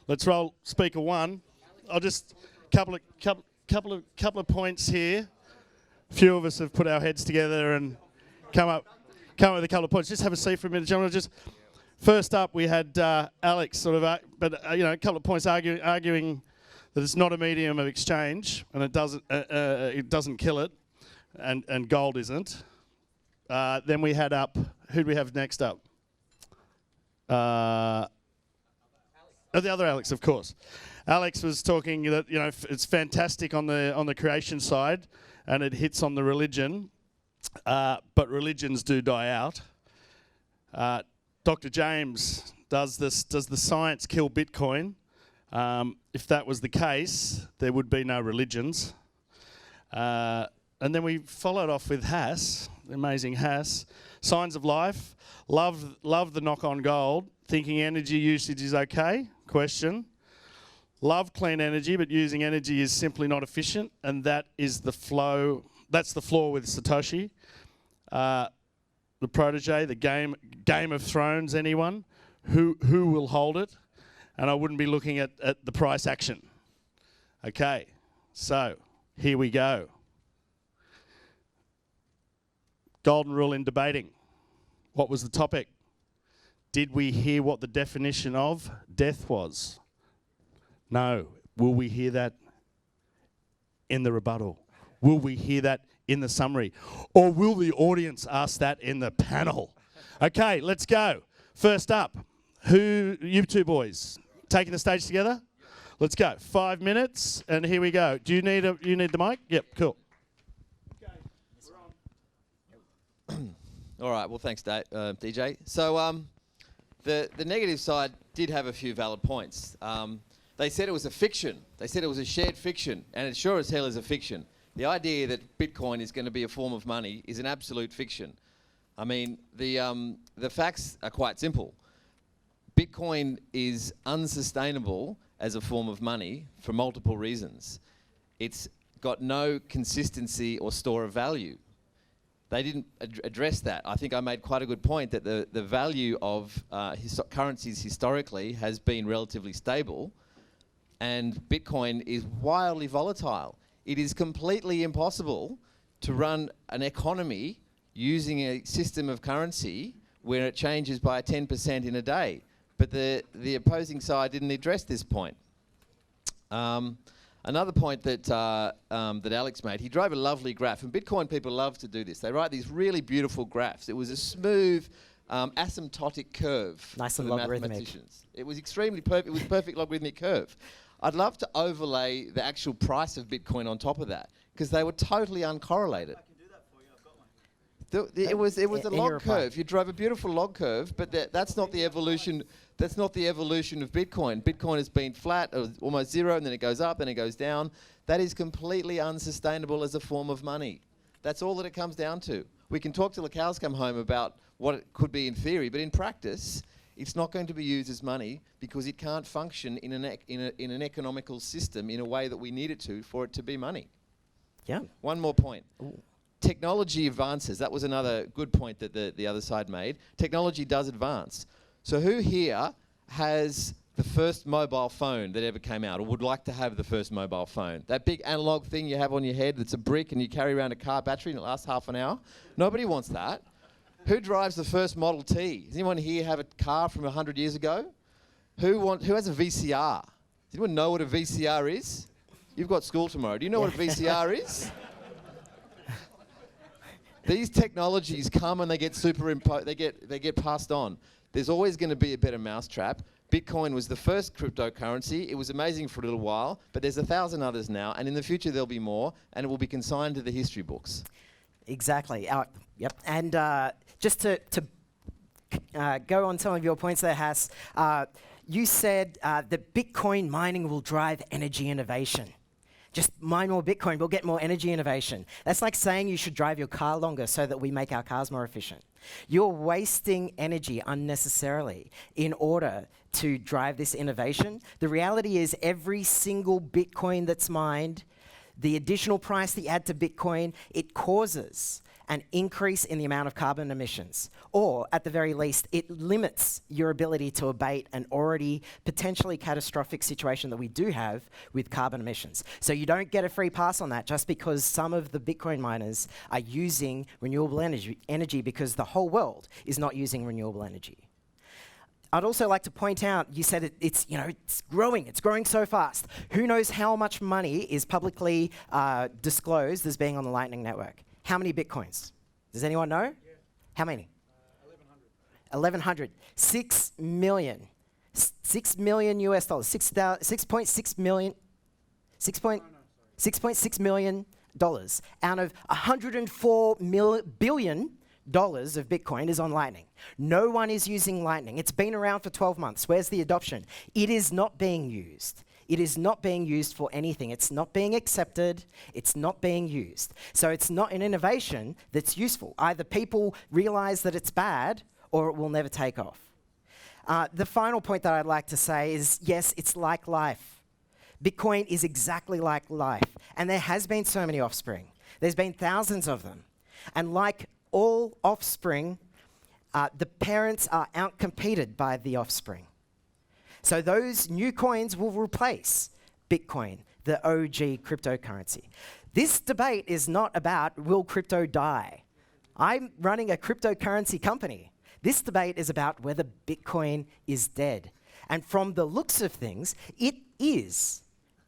Let's roll speaker one. I'll just couple of points here. A few of us have put our heads together and come up with a couple of points. Just have a seat for a minute, gentlemen. Just first up, we had Alex sort of, a couple of points arguing that it's not a medium of exchange and it doesn't kill it, and gold isn't. Then we had up. Who do we have next up? The other Alex, of course. Alex was talking that it's fantastic on the creation side, and it hits on the religion, but religions do die out. Dr. James, does the science kill Bitcoin? If that was the case, there would be no religions. And then we followed off with Hass, the amazing Hass. Signs of life. Love the knock on gold. Thinking energy usage is okay? Question. Love clean energy, but using energy is simply not efficient, and that is the flow. That's the flaw with Satoshi. The protege, the Game of Thrones. Anyone who will hold it? And I wouldn't be looking at the price action. Okay, so here we go. Golden rule in debating. What was the topic? Did we hear what the definition of death was? No. Will we hear that in the rebuttal? Will we hear that in the summary? Or will the audience ask that in the panel? Okay, let's go. First up, you two boys, taking the stage together? Let's go. 5 minutes, and here we go. Do you need the mic? Yep, cool. All right. Well, thanks, DJ. So the negative side did have a few valid points. They said it was a fiction. They said it was a shared fiction, and it sure as hell is a fiction. The idea that Bitcoin is going to be a form of money is an absolute fiction. I mean, the facts are quite simple. Bitcoin is unsustainable as a form of money for multiple reasons. It's got no consistency or store of value. They didn't address that. I think I made quite a good point that the value of currencies historically has been relatively stable, and Bitcoin is wildly volatile. It is completely impossible to run an economy using a system of currency where it changes by 10% in a day. But the opposing side didn't address this point. Another point that Alex made, he drove a lovely graph, and Bitcoin people love to do this. They write these really beautiful graphs. It was a smooth asymptotic curve. Nice for and the logarithmic. mathematicians. It was extremely perfect. It was a perfect logarithmic curve. I'd love to overlay the actual price of Bitcoin on top of that, because they were totally uncorrelated. It was a in your log reply. curve. You drove a beautiful log curve, but that's not the evolution. That's not the evolution of Bitcoin. Bitcoin has been flat, or almost zero, and then it goes up, then it goes down. That is completely unsustainable as a form of money. That's all that it comes down to. We can talk till the cows come home about what it could be in theory, but in practice, it's not going to be used as money because it can't function in an economical system in a way that we need it to for it to be money. Yeah. One more point. Technology advances. That was another good point that the other side made. Technology does advance. So who here has the first mobile phone that ever came out, or would like to have the first mobile phone? That big analog thing you have on your head that's a brick and you carry around a car battery and it lasts half an hour? Nobody wants that. Who drives the first Model T? Does anyone here have a car from 100 years ago? Who has a VCR? Does anyone know what a VCR is? You've got school tomorrow. Do you know what a VCR is? These technologies come and they get they get passed on. There's always going to be a better mousetrap. Bitcoin was the first cryptocurrency. It was amazing for a little while, but there's 1,000 others now, and in the future there'll be more, and it will be consigned to the history books. Exactly. Yep. And just to go on some of your points there, Hass, you said that Bitcoin mining will drive energy innovation. Just mine more Bitcoin, we'll get more energy innovation. That's like saying you should drive your car longer so that we make our cars more efficient. You're wasting energy unnecessarily in order to drive this innovation. The reality is every single Bitcoin that's mined, the additional price that you add to Bitcoin, it causes an increase in the amount of carbon emissions. Or, at the very least, it limits your ability to abate an already potentially catastrophic situation that we do have with carbon emissions. So you don't get a free pass on that just because some of the Bitcoin miners are using renewable energy because the whole world is not using renewable energy. I'd also like to point out, you said it's growing so fast. Who knows how much money is publicly disclosed as being on the Lightning Network? How many Bitcoins? Does anyone know? Yeah. How many? 1,100. 6 million. 6 million US dollars. 6.6 million. 6.6 million dollars out of 104 billion dollars of Bitcoin is on Lightning. No one is using Lightning. It's been around for 12 months. Where's the adoption? It is not being used. It is not being used for anything. It's not being accepted. It's not being used. So it's not an innovation that's useful. Either people realize that it's bad or it will never take off. The final point that I'd like to say is, yes, it's like life. Bitcoin is exactly like life. And there has been so many offspring. There's been thousands of them. And like all offspring, the parents are outcompeted by the offspring. So those new coins will replace Bitcoin, the OG cryptocurrency. This debate is not about will crypto die. I'm running a cryptocurrency company. This debate is about whether Bitcoin is dead. And from the looks of things, it is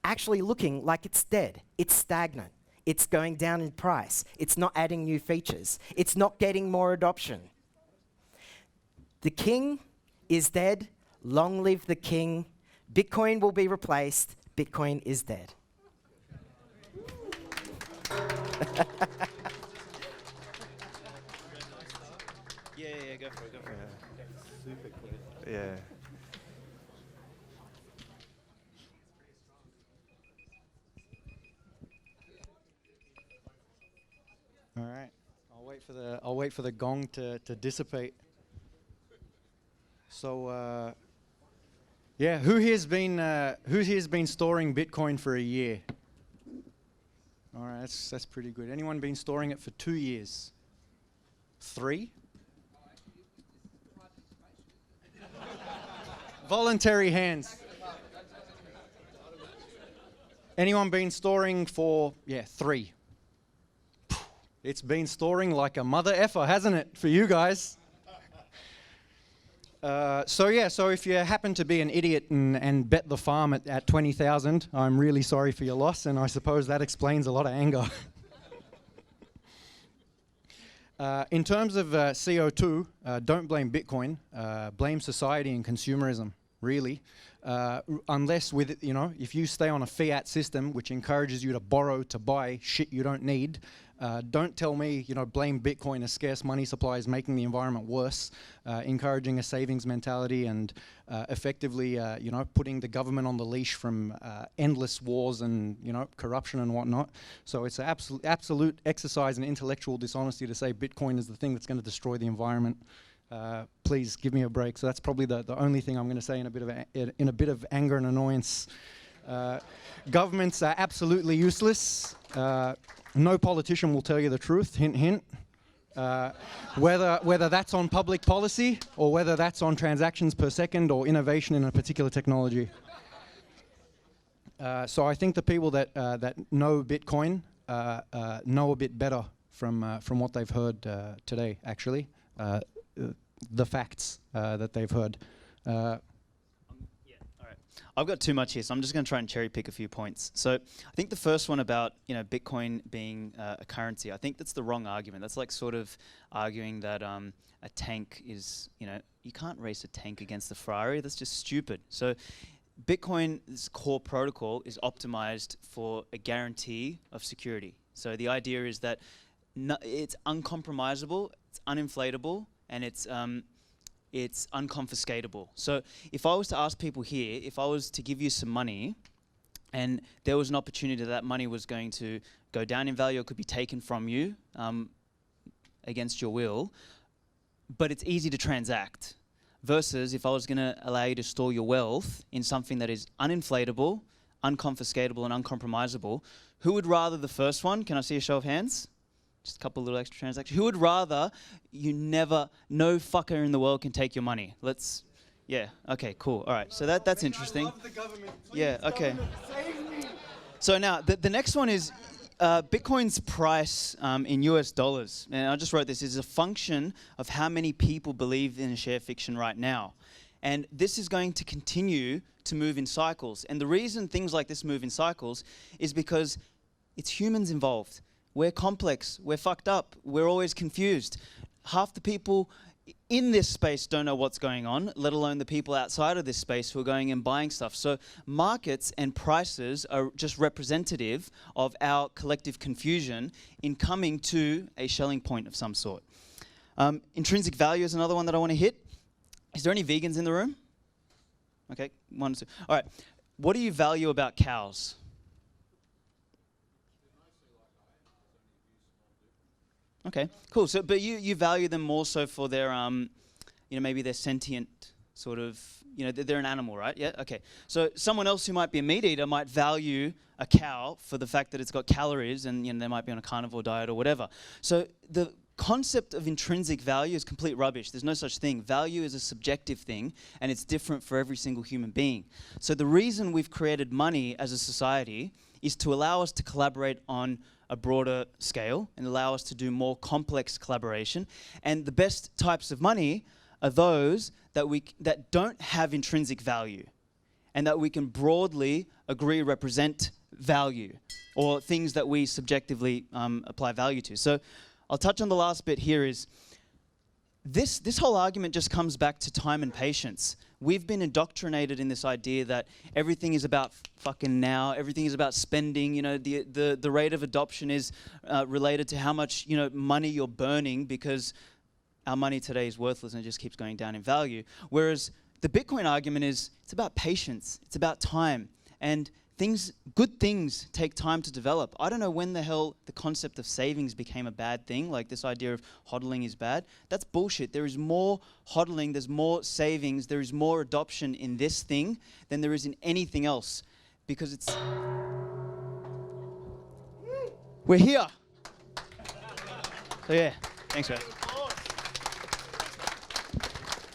actually looking like it's dead. It's stagnant. It's going down in price. It's not adding new features. It's not getting more adoption. The king is dead. Long live the king. Bitcoin will be replaced. Bitcoin is dead. Yeah, go for it. Super clear. Yeah. All right. I'll wait for the gong to dissipate. So, yeah, who here's been storing Bitcoin for a year? All right, that's pretty good. Anyone been storing it for 2 years? 3? Voluntary hands. Anyone been storing for 3? It's been storing like a mother effer, hasn't it, for you guys? So if you happen to be an idiot and bet the farm at 20,000, I'm really sorry for your loss, and I suppose that explains a lot of anger. In terms of CO2, don't blame Bitcoin. Blame society and consumerism, really. Unless with, if you stay on a fiat system which encourages you to borrow to buy shit you don't need, don't tell me, blame Bitcoin. A scarce money supply is making the environment worse, encouraging a savings mentality and effectively, putting the government on the leash from endless wars and, corruption and whatnot. So it's an absolute exercise in intellectual dishonesty to say Bitcoin is the thing that's going to destroy the environment. Please give me a break. So that's probably the only thing I'm going to say in a bit of anger and annoyance. Governments are absolutely useless. No politician will tell you the truth. Hint, hint. Whether that's on public policy or whether that's on transactions per second or innovation in a particular technology. So I think the people that know Bitcoin know a bit better from what they've heard today. Actually. The facts that they've heard. Yeah, all right. I've got too much here, so I'm just going to try and cherry pick a few points. So I think the first one about Bitcoin being a currency, I think that's the wrong argument. That's like sort of arguing that a tank is, you can't race a tank against the Ferrari. That's just stupid. So Bitcoin's core protocol is optimized for a guarantee of security. So the idea is that it's uncompromisable, it's uninflatable, and it's unconfiscatable. So if I was to ask people here, if I was to give you some money and there was an opportunity that money was going to go down in value or could be taken from you against your will, but it's easy to transact, versus if I was going to allow you to store your wealth in something that is uninflatable, unconfiscatable, and uncompromisable, who would rather the first one? Can I see a show of hands? Just a couple little extra transactions. Who would rather no fucker in the world can take your money? Yeah, okay, cool. All right, so that's interesting. I love the government. Please, yeah, okay. Save me. So now, the next one is Bitcoin's price in US dollars. And I just wrote this, is a function of how many people believe in a share fiction right now. And this is going to continue to move in cycles. And the reason things like this move in cycles is because it's humans involved. We're complex, we're fucked up, we're always confused. Half the people in this space don't know what's going on, let alone the people outside of this space who are going and buying stuff. So markets and prices are just representative of our collective confusion in coming to a Schelling point of some sort. Intrinsic value is another one that I want to hit. Is there any vegans in the room? Okay, 1, 2. All right, what do you value about cows? Okay, cool. So, but you value them more so for their, maybe they're sentient sort of, they're an animal, right? Yeah, okay. So someone else who might be a meat eater might value a cow for the fact that it's got calories and, they might be on a carnivore diet or whatever. So the concept of intrinsic value is complete rubbish. There's no such thing. Value is a subjective thing, and it's different for every single human being. So the reason we've created money as a society is to allow us to collaborate on a broader scale and allow us to do more complex collaboration. And the best types of money are those that don't have intrinsic value and that we can broadly agree represent value, or things that we subjectively apply value to. So I'll touch on the last bit here is this whole argument just comes back to time and patience. We've been indoctrinated in this idea that everything is about fucking now, everything is about spending, the rate of adoption is related to how much, money you're burning, because our money today is worthless and it just keeps going down in value. Whereas the Bitcoin argument is, it's about patience, it's about time, and good things take time to develop. I don't know when the hell the concept of savings became a bad thing, like this idea of hodling is bad. That's bullshit. There is more hodling, there's more savings, there is more adoption in this thing than there is in anything else, because it's... We're here. So yeah, thanks guys.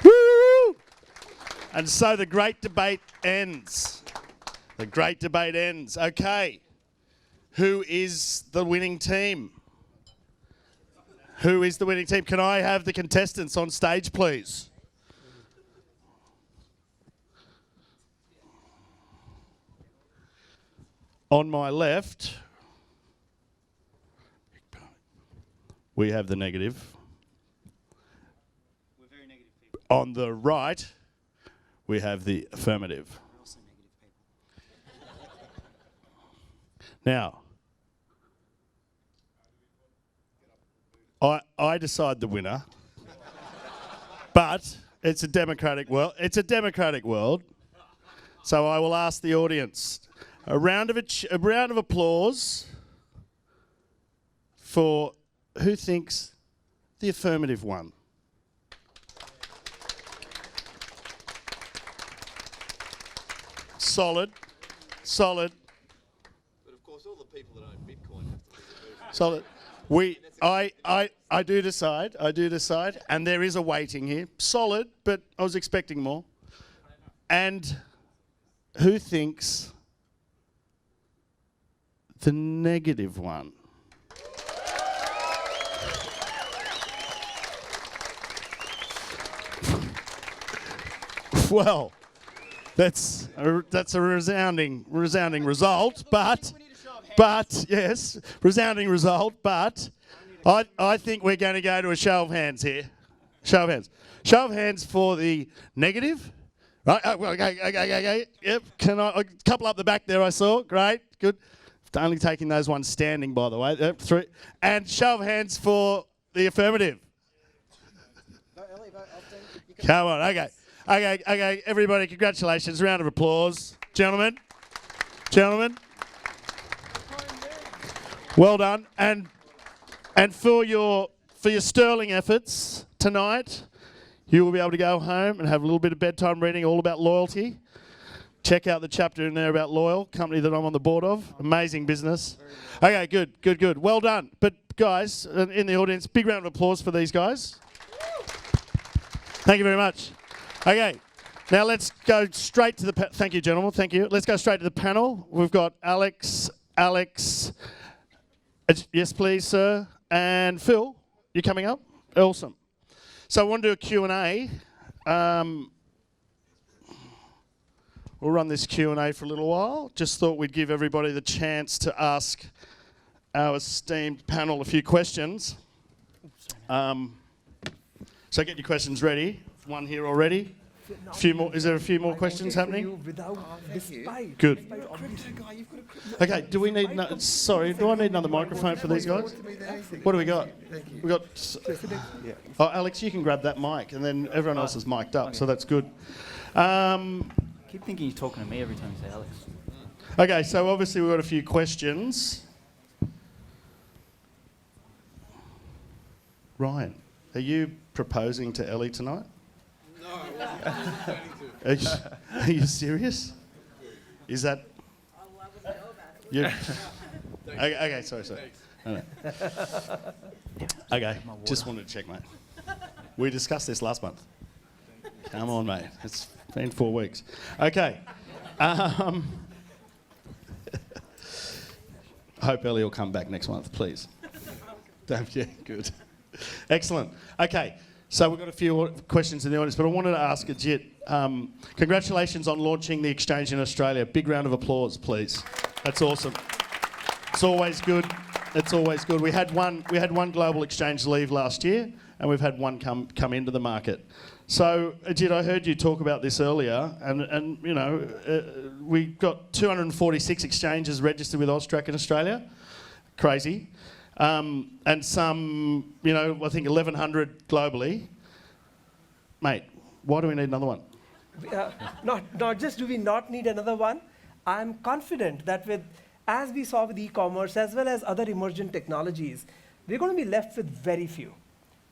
Woo! And so the great debate ends. The great debate ends. Okay. Who is the winning team? Who is the winning team? Can I have the contestants on stage, please? On my left, we have the negative. We're very negative people. On the right, we have the affirmative. We're also negative people. Now, I decide the winner, but it's a democratic world. It's a democratic world, so I will ask the audience a round of applause for who thinks the affirmative won. Solid. But of course, all the people that own Bitcoin have to be removed. Solid. I do decide, and there is a weighting here. Solid, but I was expecting more. And who thinks the negative one? Well, that's a resounding result, but yes, resounding result, but I think we're going to go to a show of hands here. Show of hands. Show of hands for the negative. Right, okay. Yep, a couple up the back there I saw. Great, good. Only taking those ones standing, by the way. Yep, 3. And show of hands for the affirmative. Come on, okay. Everybody, congratulations. Round of applause. Gentlemen. Well done. And for your sterling efforts tonight, you will be able to go home and have a little bit of bedtime reading all about loyalty. Check out the chapter in there about Loyal, company that I'm on the board of. Amazing business. Okay, good. Well done. But guys, in the audience, big round of applause for these guys. Thank you very much. Okay, now let's go straight to the thank you, gentlemen. Thank you. Let's go straight to the panel. We've got Alex, yes, please, sir, and Phil. You coming up? Awesome. So I want to do a Q&A. We'll run this Q&A for a little while. Just thought we'd give everybody the chance to ask our esteemed panel a few questions. So get your questions ready. One here already. A few more. Is there a few more questions happening? Good. Okay. Do we need? Sorry. Do I need another microphone for these guys? What do we got? We got. Oh, Alex, you can grab that mic, and then everyone else is mic'd up, so that's good. Keep thinking you're talking to me every time you say Alex. Okay. So obviously we've got a few questions. Ryan, are you proposing to Ellie tonight? No, I wasn't planning to. Are you serious? Is that? Oh, I wouldn't know about it. Okay, sorry. No. Okay, just wanted to check, mate. We discussed this last month. Come on, mate. It's been 4 weeks. Okay. I hope Ellie will come back next month, please. Yeah, good. Excellent. Okay, so we've got a few questions in the audience, but I wanted to ask Ajit, congratulations on launching the exchange in Australia. Big round of applause, please. That's awesome. It's always good. We had one global exchange leave last year, and we've had one come into the market. So, Ajit, I heard you talk about this earlier, and you know, we got 246 exchanges registered with Austrac in Australia. Crazy. And some, you know, I think 1,100 globally. Mate, why do we need another one? Not just do we not need another one, I'm confident that as we saw with e-commerce as well as other emergent technologies, we're going to be left with very few.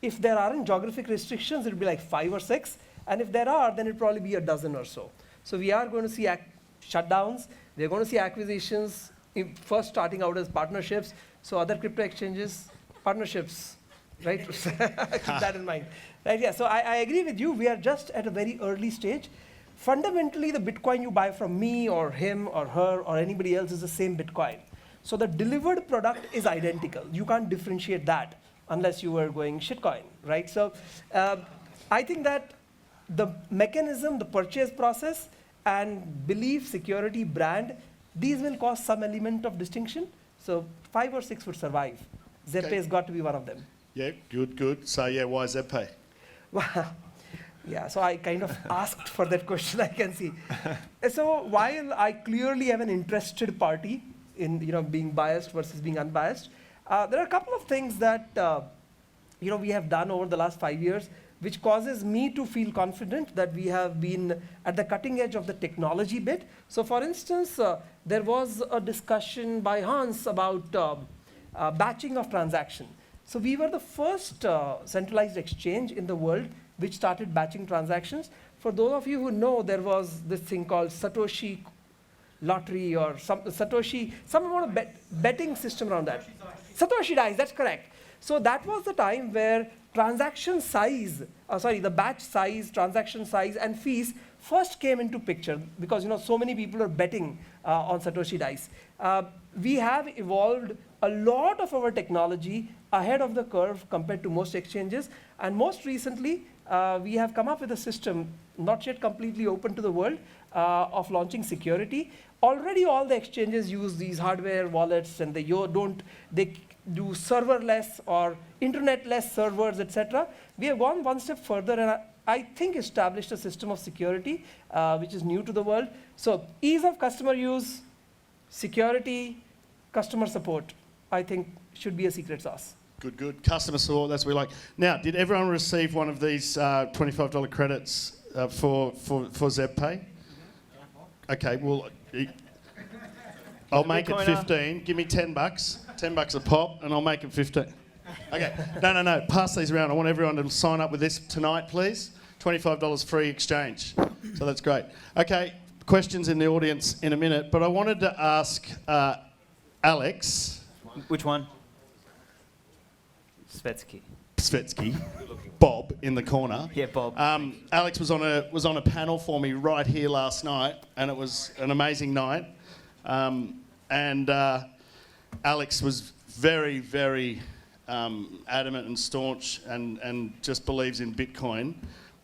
If there aren't geographic restrictions, it'll be like 5 or 6, and if there are, then it'll probably be a dozen or so. So we are going to see shutdowns, we're going to see acquisitions, first starting out as partnerships, so other crypto exchanges, partnerships, right? Keep that in mind. Right, yeah, so I agree with you. We are just at a very early stage. Fundamentally, the Bitcoin you buy from me or him or her or anybody else is the same Bitcoin. So the delivered product is identical. You can't differentiate that unless you were going shitcoin, right? So I think that the mechanism, the purchase process, and belief, security, brand, these will cause some element of distinction. So 5 or 6 would survive. Zepay has got to be one of them. Yeah, good. So yeah, why ZPay? Wow. Yeah, so I kind of asked for that question, I can see. So while I clearly have an interested party in being biased versus being unbiased, there are a couple of things that we have done over the last 5 years which causes me to feel confident that we have been at the cutting edge of the technology bit. So for instance, there was a discussion by Hans about batching of transaction. So we were the first centralized exchange in the world which started batching transactions. For those of you who know, there was this thing called Satoshi lottery or some amount of betting system around that. Satoshi dice, that's correct. So that was the time where transaction size, the batch size, transaction size, and fees first came into picture because so many people are betting on Satoshi dice. We have evolved a lot of our technology ahead of the curve compared to most exchanges, and most recently we have come up with a system, not yet completely open to the world, of launching security. Already all the exchanges use these hardware wallets, and they do serverless or internetless servers, etc. We have gone one step further and I think established a system of security which is new to the world. So ease of customer use, security, customer support, I think should be a secret sauce. Good. Customer support, that's what we like. Now, did everyone receive one of these $25 credits for ZPay? Okay, well, I'll make it 15. Give me $10. $10 a pop, and I'll make it 15. Okay, no. Pass these around. I want everyone to sign up with this tonight, please. $25 free exchange. So that's great. Okay, questions in the audience in a minute, but I wanted to ask Alex. Which one? Svetsky. Bob in the corner. Yeah, Bob. Alex was on a panel for me right here last night, and it was an amazing night. Alex was very, very adamant and staunch, and just believes in Bitcoin.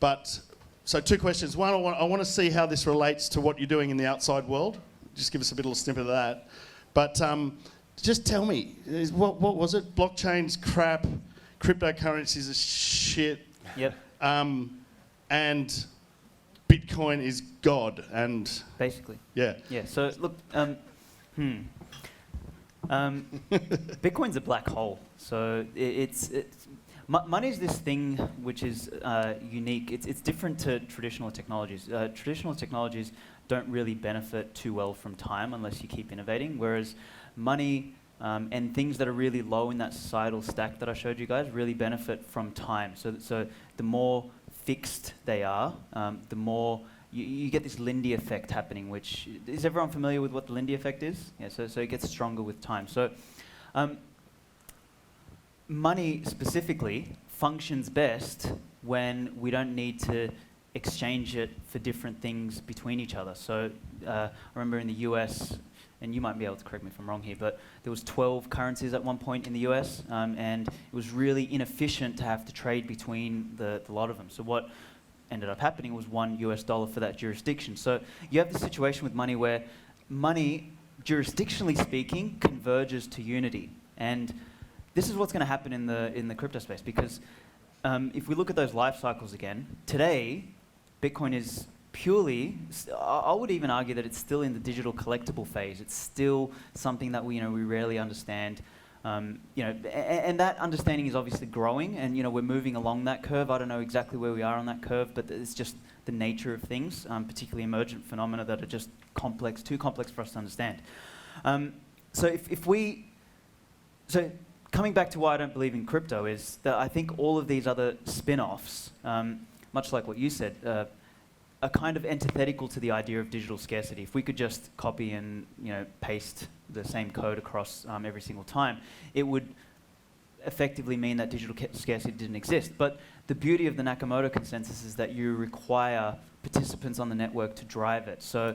But so 2 questions. One, I want to see how this relates to what you're doing in the outside world. Just give us a little snippet of that. But just tell me, what was it? Blockchain's crap, cryptocurrencies are shit. Yep. And Bitcoin is God. And basically. Yeah. Yeah. So look, Bitcoin's a black hole. So money's this thing which is unique. It's different to traditional technologies. Traditional technologies don't really benefit too well from time unless you keep innovating, whereas money and things that are really low in that societal stack that I showed you guys really benefit from time. So the more fixed they are, the more you get this Lindy effect happening, which, is everyone familiar with what the Lindy effect is? Yeah, so it gets stronger with time. So money specifically functions best when we don't need to exchange it for different things between each other. So I remember in the US, and you might be able to correct me if I'm wrong here, but there was 12 currencies at one point in the US, and it was really inefficient to have to trade between the lot of them. So what ended up happening was $1 for that jurisdiction. So you have the situation with money where money, jurisdictionally speaking, converges to unity. And this is what's going to happen in the crypto space, because if we look at those life cycles again, today, Bitcoin is purely, I would even argue that it's still in the digital collectible phase. It's still something that we rarely understand. And that understanding is obviously growing, and we're moving along that curve. I don't know exactly where we are on that curve, but it's just the nature of things, particularly emergent phenomena that are just complex, too complex for us to understand. So coming back to why I don't believe in crypto is that I think all of these other spin-offs, much like what you said, are kind of antithetical to the idea of digital scarcity. If we could just copy and paste the same code across every single time, it would effectively mean that digital scarcity didn't exist. But the beauty of the Nakamoto consensus is that you require participants on the network to drive it. So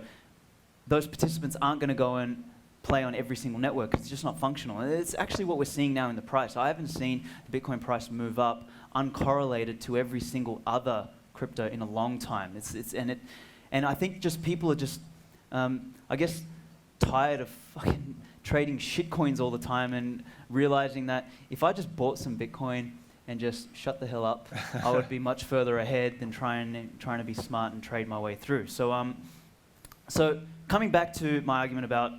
those participants aren't going to go and play on every single network. It's just not functional. And it's actually what we're seeing now in the price. I haven't seen the Bitcoin price move up uncorrelated to every single other crypto in a long time. And I think just people are just, I guess, tired of fucking trading shitcoins all the time and realizing that if I just bought some Bitcoin and just shut the hell up, I would be much further ahead than trying to be smart and trade my way through. So coming back to my argument about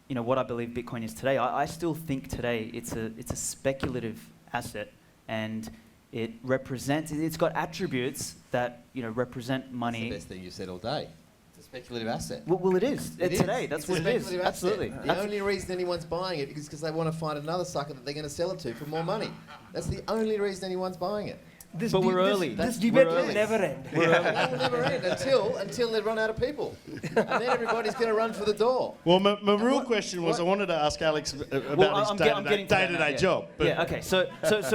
what I believe Bitcoin is today, I still think today it's a speculative asset, and it's got attributes that represent money. That's the best thing you said all day. It's a speculative asset. Well, it is. Today, It's that's a what it is. speculative asset. Absolutely. The only reason anyone's buying it is because they want to find another sucker that they're going to sell it to for more money. That's the only reason anyone's buying it. But we're early. This debate We're will early. never end. It will never end until they run out of people. And then everybody's going to run for the door. Well, my real question was, I wanted to ask Alex about his day-to-day job. But Yeah. Okay. So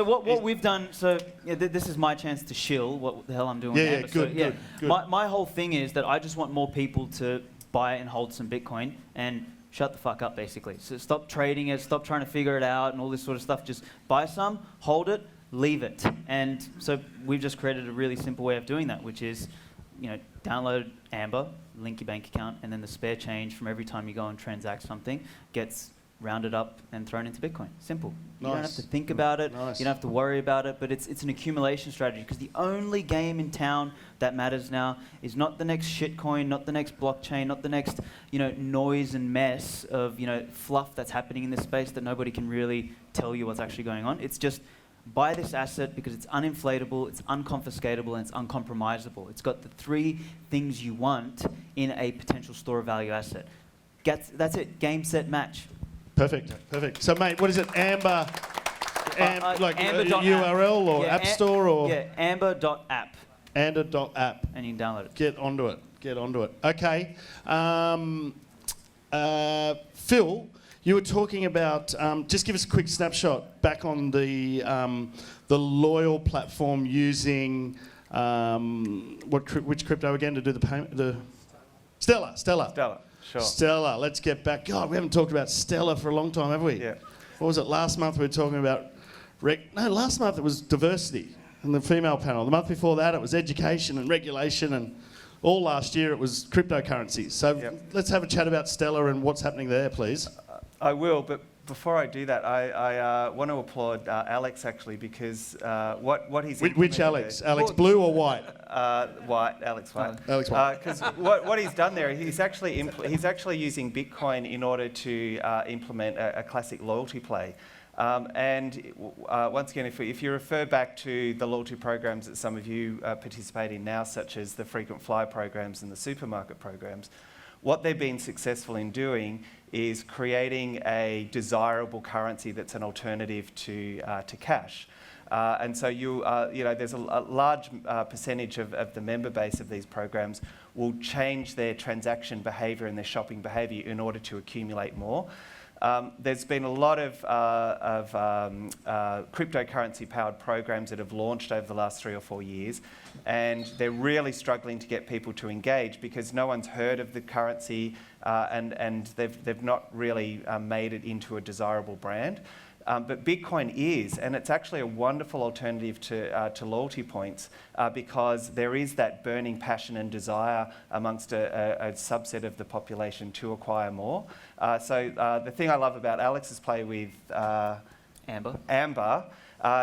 what we've done. So this is my chance to shill what the hell I'm doing. Yeah, with yeah, Amber. good, So, good. My whole thing is that I just want more people to buy and hold some Bitcoin and shut the fuck up, basically. So stop trading it, stop trying to figure it out and all this sort of stuff. Just buy some, hold it, leave it. And so we've just created a really simple way of doing that, which is, download Amber, link your bank account, and then the spare change from every time you go and transact something gets rounded up and thrown into Bitcoin. Simple. You don't have Nice. to think about it. Nice. You don't have to worry about it. But it's an accumulation strategy, because the only game in town that matters now is not the next shitcoin, not the next blockchain, not the next noise and mess of fluff that's happening in this space that nobody can really tell you what's actually going on. It's just buy this asset because it's uninflatable, it's unconfiscatable, and it's uncompromisable. It's got the three things you want in a potential store of value asset. That's it. Game, set, match. Perfect. So, mate, what is it? Amber, like Amber.app. URL or App Store or? Yeah, amber.app. Amber.app. And you can download it. Get onto it. Okay. Phil, you were talking about, just give us a quick snapshot back on the Loyal platform using, which crypto again to do the payment? Stellar. Sure. Stellar. Let's get back. God, we haven't talked about Stellar for a long time, have we? Yeah. What was it? Last month we were talking about... last month it was diversity in the female panel. The month before that it was education and regulation, and all last year it was cryptocurrencies. So let's have a chat about Stellar and what's happening there, please. I will, but before I do that, I want to applaud Alex, actually, because what he's... Which Alex? Alex Blue or White? White, Alex White. Alex White. Because what he's done there, he's actually using Bitcoin in order to implement a classic loyalty play. Once again, if you refer back to the loyalty programs that some of you participate in now, such as the frequent flyer programs and the supermarket programs, what they've been successful in doing is creating a desirable currency that's an alternative to cash. And so there's a large percentage of the member base of these programs will change their transaction behaviour and their shopping behaviour in order to accumulate more. There's been a lot of cryptocurrency-powered programs that have launched over the last 3 or 4 years, and they're really struggling to get people to engage because no one's heard of the currency and they've not really made it into a desirable brand. But Bitcoin is, and it's actually a wonderful alternative to loyalty points because there is that burning passion and desire amongst a subset of the population to acquire more. So the thing I love about Alex's play with Amber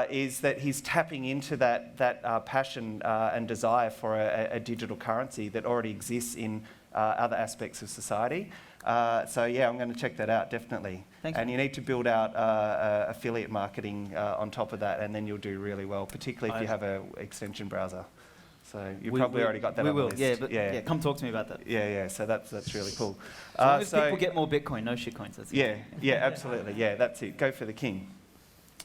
is that he's tapping into that passion and desire for a digital currency that already exists in other aspects of society. So yeah, I'm going to check that out, definitely. Thank and you. you need to build out affiliate marketing on top of that, and then you'll do really well, particularly if you have an extension browser. So you've probably already got that on the list. Yeah, but come talk to me about that. Yeah, so that's really cool. As long as people get more Bitcoin, no shitcoins. That's it. Yeah, absolutely. Yeah, that's it. Go for the king.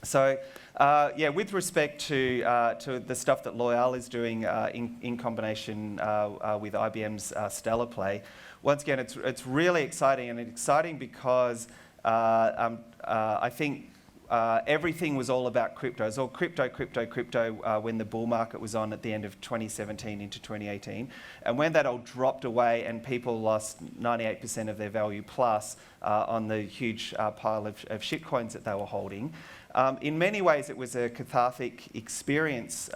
So, with respect to the stuff that Loyal is doing in combination with IBM's Stellar play, once again, it's really exciting, and it's exciting because I think everything was all about crypto. It was all crypto when the bull market was on at the end of 2017 into 2018. And when that all dropped away and people lost 98% of their value plus on the huge pile of shitcoins that they were holding, in many ways it was a cathartic experience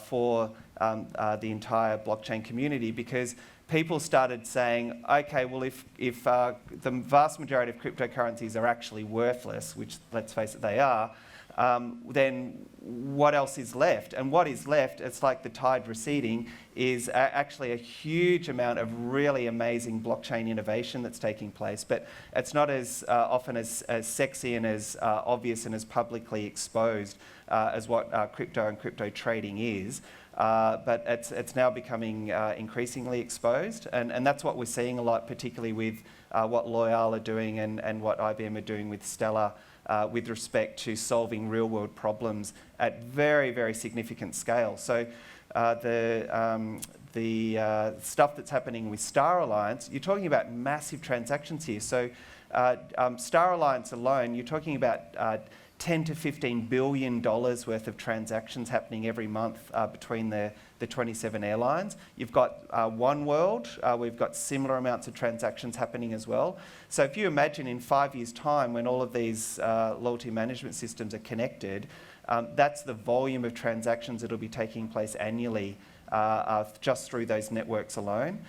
for the entire blockchain community, because people started saying, okay, well, if the vast majority of cryptocurrencies are actually worthless, which, let's face it, they are, then what else is left? And what is left, it's like the tide receding, is actually a huge amount of really amazing blockchain innovation that's taking place. But it's not as often as sexy and as obvious and as publicly exposed as what crypto and crypto trading is. But it's now becoming increasingly exposed. And that's what we're seeing a lot, particularly with what Loyal are doing and what IBM are doing with Stellar, with respect to solving real-world problems at very, very significant scale. So the stuff that's happening with Star Alliance, you're talking about massive transactions here. So Star Alliance alone, you're talking about $10 to $15 billion worth of transactions happening every month between the 27 airlines. You've got One World, we've got similar amounts of transactions happening as well. So if you imagine in 5 years' time when all of these loyalty management systems are connected, that's the volume of transactions that will be taking place annually just through those networks alone.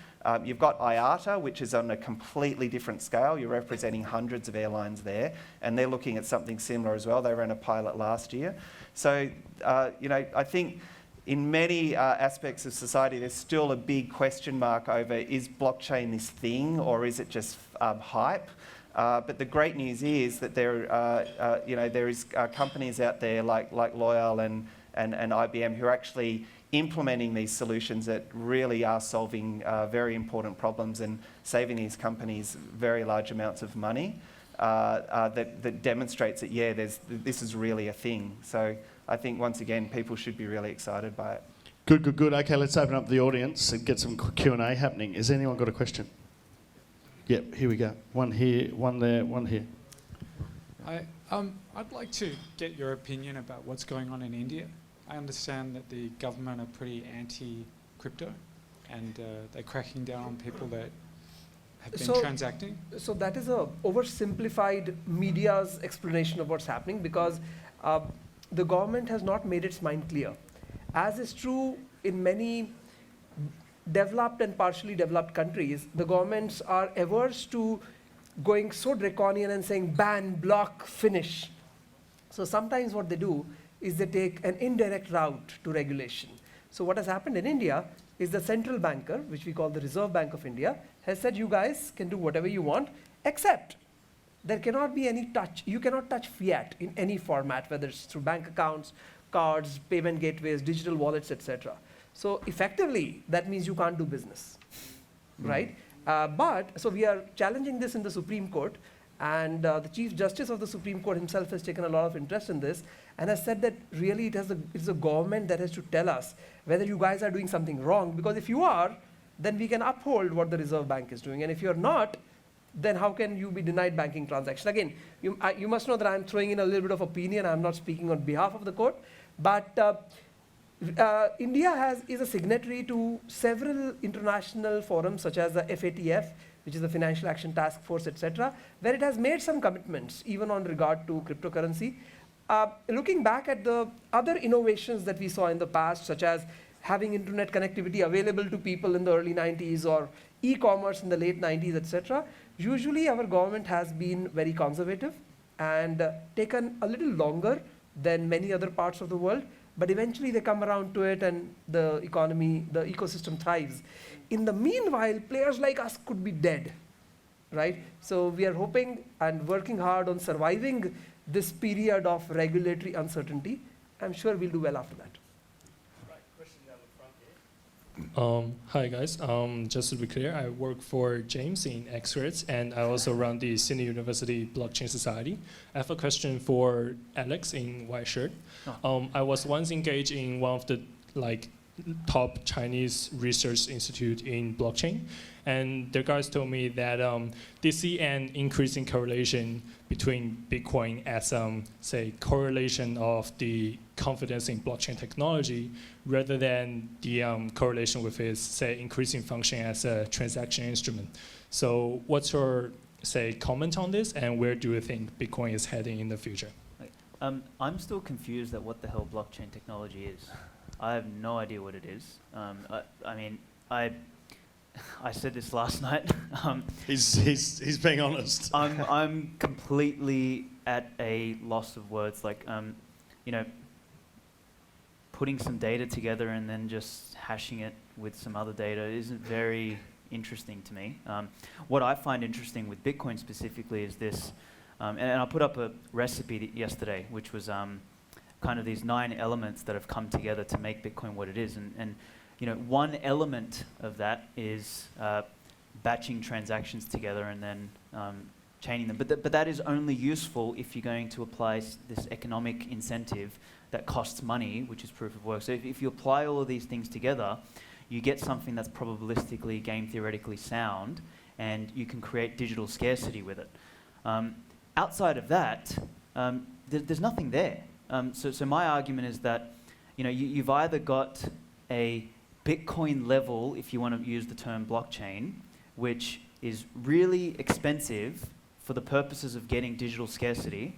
You've got IATA, which is on a completely different scale. You're representing hundreds of airlines there, and they're looking at something similar as well. They ran a pilot last year. So, I think in many aspects of society, there's still a big question mark over, is blockchain this thing, or is it just hype? But the great news is that there is companies out there like Loyal and IBM who are actually implementing these solutions that really are solving very important problems and saving these companies very large amounts of money. That demonstrates that, this is really a thing. So I think, once again, people should be really excited by it. Good. Okay, let's open up the audience and get some Q&A happening. Has anyone got a question? Yep, here we go. One here, one there, one here. I'd like to get your opinion about what's going on in India. I understand that the government are pretty anti-crypto, and they're cracking down on people that have been transacting. So that is a oversimplified media's explanation of what's happening, because the government has not made its mind clear. As is true in many developed and partially developed countries, the governments are averse to going so draconian and saying ban, block, finish. So sometimes what they do is they take an indirect route to regulation. So what has happened in India is the central banker, which we call the Reserve Bank of India, has said you guys can do whatever you want, except there cannot be any touch. You cannot touch fiat in any format, whether it's through bank accounts, cards, payment gateways, digital wallets, etc. So effectively, that means you can't do business, right? So we are challenging this in the Supreme Court, and the Chief Justice of the Supreme Court himself has taken a lot of interest in this and has said that really it's the government that has to tell us whether you guys are doing something wrong, because if you are, then we can uphold what the Reserve Bank is doing, and if you're not, then how can you be denied banking transaction? Again, you must know that I'm throwing in a little bit of opinion. I'm not speaking on behalf of the court, but India is a signatory to several international forums, such as the FATF, which is the Financial Action Task Force, etc., where it has made some commitments, even on regard to cryptocurrency. Looking back at the other innovations that we saw in the past, such as having internet connectivity available to people in the early 90s or e-commerce in the late 90s, etc., usually our government has been very conservative and taken a little longer than many other parts of the world, but eventually they come around to it and the economy, the ecosystem thrives. In the meanwhile, players like us could be dead, right? So we are hoping and working hard on surviving this period of regulatory uncertainty. I'm sure we'll do well after that. Hi guys, just to be clear, I work for James in X-Rates, and I also run the Sydney University Blockchain Society. I have a question for Alex in white shirt. I was once engaged in one of the top Chinese research institute in blockchain, and the guys told me that they see an increasing correlation between Bitcoin as say correlation of the confidence in blockchain technology rather than the correlation with its say increasing function as a transaction instrument. So what's your say comment on this, and where do you think Bitcoin is heading in the future? I'm still confused at what the hell blockchain technology is. I have no idea what it is. I said this last night. He's being honest. I'm completely at a loss of words. putting some data together and then just hashing it with some other data isn't very interesting to me. What I find interesting with Bitcoin specifically is this, and I put up a recipe yesterday, which was kind of these 9 elements that have come together to make Bitcoin what it is. And one element of that is batching transactions together and then chaining them. But that is only useful if you're going to apply this economic incentive that costs money, which is proof of work. So if you apply all of these things together, you get something that's probabilistically, game theoretically sound, and you can create digital scarcity with it. Outside of that, there's nothing there. So my argument is that you've either got a Bitcoin level, if you want to use the term blockchain, which is really expensive for the purposes of getting digital scarcity,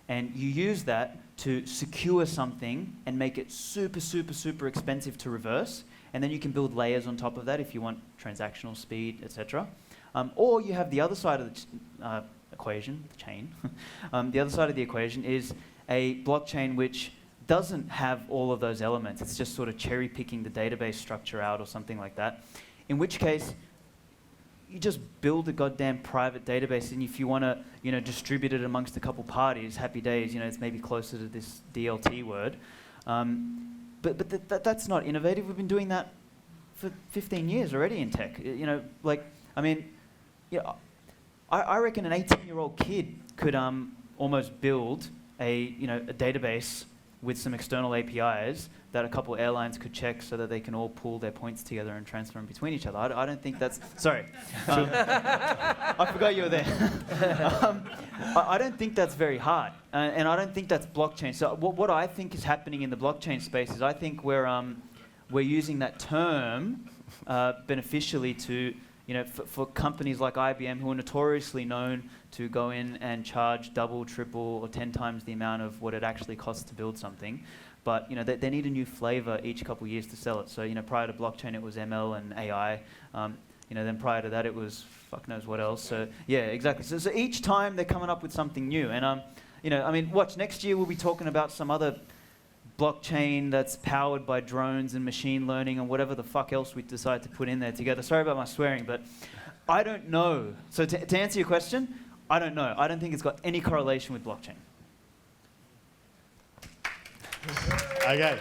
and you use that to secure something and make it super, super, super expensive to reverse, and then you can build layers on top of that if you want transactional speed, etc. Or you have the other side of the equation, the chain. The other side of the equation is a blockchain which doesn't have all of those elements. It's just sort of cherry picking the database structure out or something like that. In which case, you just build a goddamn private database, and if you want to, distribute it amongst a couple parties, happy days. It's maybe closer to this DLT word. But that's not innovative. We've been doing that for 15 years already in tech. I reckon an 18-year-old kid could almost build a database with some external APIs that a couple airlines could check so that they can all pool their points together and transfer them between each other. I don't think that's... Sorry. I forgot you were there. I don't think that's very hard. And I don't think that's blockchain. So what I think is happening in the blockchain space is I think we're using that term beneficially to... for companies like IBM, who are notoriously known to go in and charge double, triple, or 10 times the amount of what it actually costs to build something. But they need a new flavor each couple of years to sell it. So prior to blockchain, it was ML and AI. Then prior to that, it was fuck knows what else. So yeah, exactly. So each time they're coming up with something new. And watch, next year we'll be talking about some other blockchain that's powered by drones and machine learning and whatever the fuck else we decide to put in there together. Sorry about my swearing, but I don't know. So to answer your question, I don't know. I don't think it's got any correlation with blockchain. Okay.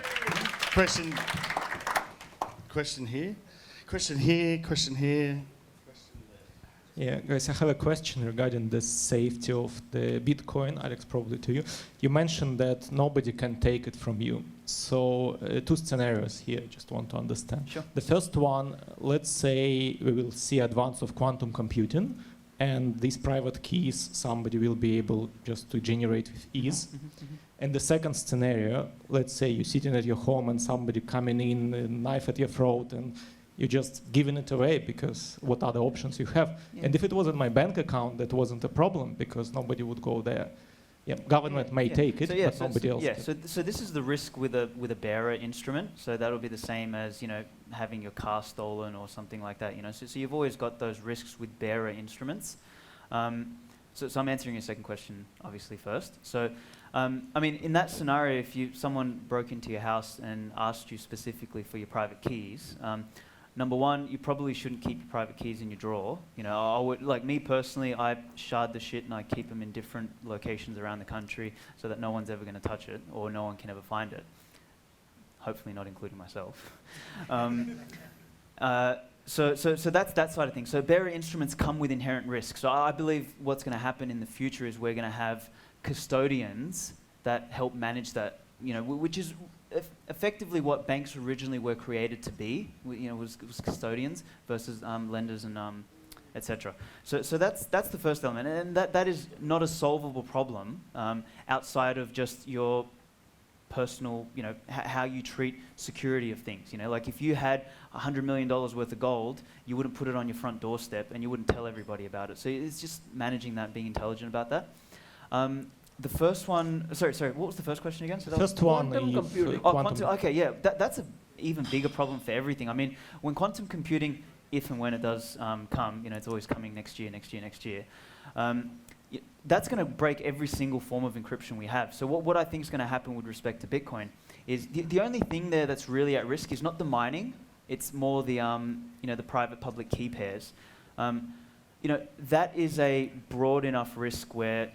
Question here. Question here. Question here. Yeah, guys, I have a question regarding the safety of the Bitcoin. Alex, probably to you. You mentioned that nobody can take it from you. So 2 scenarios here, just want to understand. Sure. The first one, let's say we will see advance of quantum computing, and these private keys, somebody will be able just to generate with ease. And the second scenario, let's say you're sitting at your home and somebody coming in, a knife at your throat, and you're just giving it away because what other options you have? Yeah. And if it was in my bank account, that wasn't a problem because nobody would go there. Yeah, government may take it, but nobody else. Yeah, so this is the risk with a bearer instrument. So that'll be the same as having your car stolen or something like that. So you've always got those risks with bearer instruments. So I'm answering your second question obviously first. So in that scenario, if someone broke into your house and asked you specifically for your private keys. Number one, you probably shouldn't keep your private keys in your drawer. I would, like me personally, I shard the shit and I keep them in different locations around the country so that no one's ever going to touch it or no one can ever find it. Hopefully not including myself. So that's that side of things. So bearer instruments come with inherent risk. So I believe what's going to happen in the future is we're going to have custodians that help manage that, which is effectively what banks originally were created to be, was custodians versus lenders and etc. So that's the first element, and that is not a solvable problem outside of just your personal, how you treat security of things. Like if you had $100 million worth of gold, you wouldn't put it on your front doorstep and you wouldn't tell everybody about it. So it's just managing that, being intelligent about that. The first one, sorry, what was the first question again? So that first one, quantum computing. Quantum, okay, yeah, that's an even bigger problem for everything. When quantum computing, if and when it does come, it's always coming next year. that's going to break every single form of encryption we have. So what I think is going to happen with respect to Bitcoin is the only thing there that's really at risk is not the mining. It's more the the private-public key pairs. That is a broad enough risk where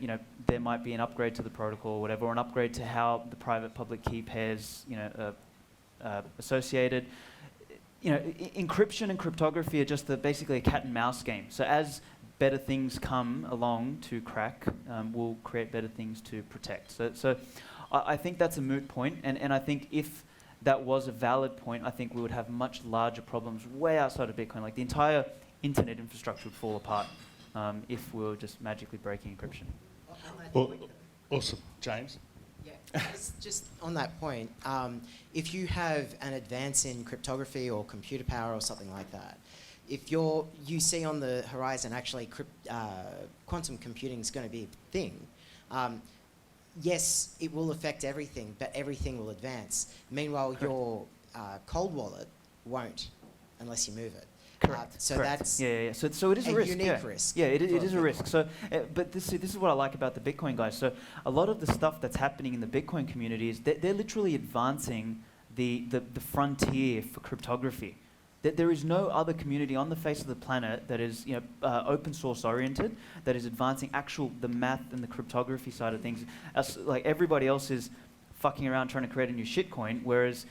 there might be an upgrade to the protocol or whatever, or an upgrade to how the private-public key pairs are associated. Encryption and cryptography are just basically a cat and mouse game. So as better things come along to crack, we'll create better things to protect. So I think that's a moot point, and I think if that was a valid point, I think we would have much larger problems way outside of Bitcoin. Like the entire internet infrastructure would fall apart if we were just magically breaking encryption. Awesome. James? Yeah, just on that point, if you have an advance in cryptography or computer power or something like that, if you see on the horizon actually quantum computing is going to be a thing, yes, it will affect everything, but everything will advance. Meanwhile, your cold wallet won't unless you move it. Correct. So correct. that's So it is a risk. unique risk. Yeah, it is a risk. So, but this is what I like about the Bitcoin guys. So a lot of the stuff that's happening in the Bitcoin community is they're literally advancing the frontier for cryptography. There is no other community on the face of the planet that is open source oriented, that is advancing the math and the cryptography side of things. Like everybody else is fucking around trying to create a new shitcoin, whereas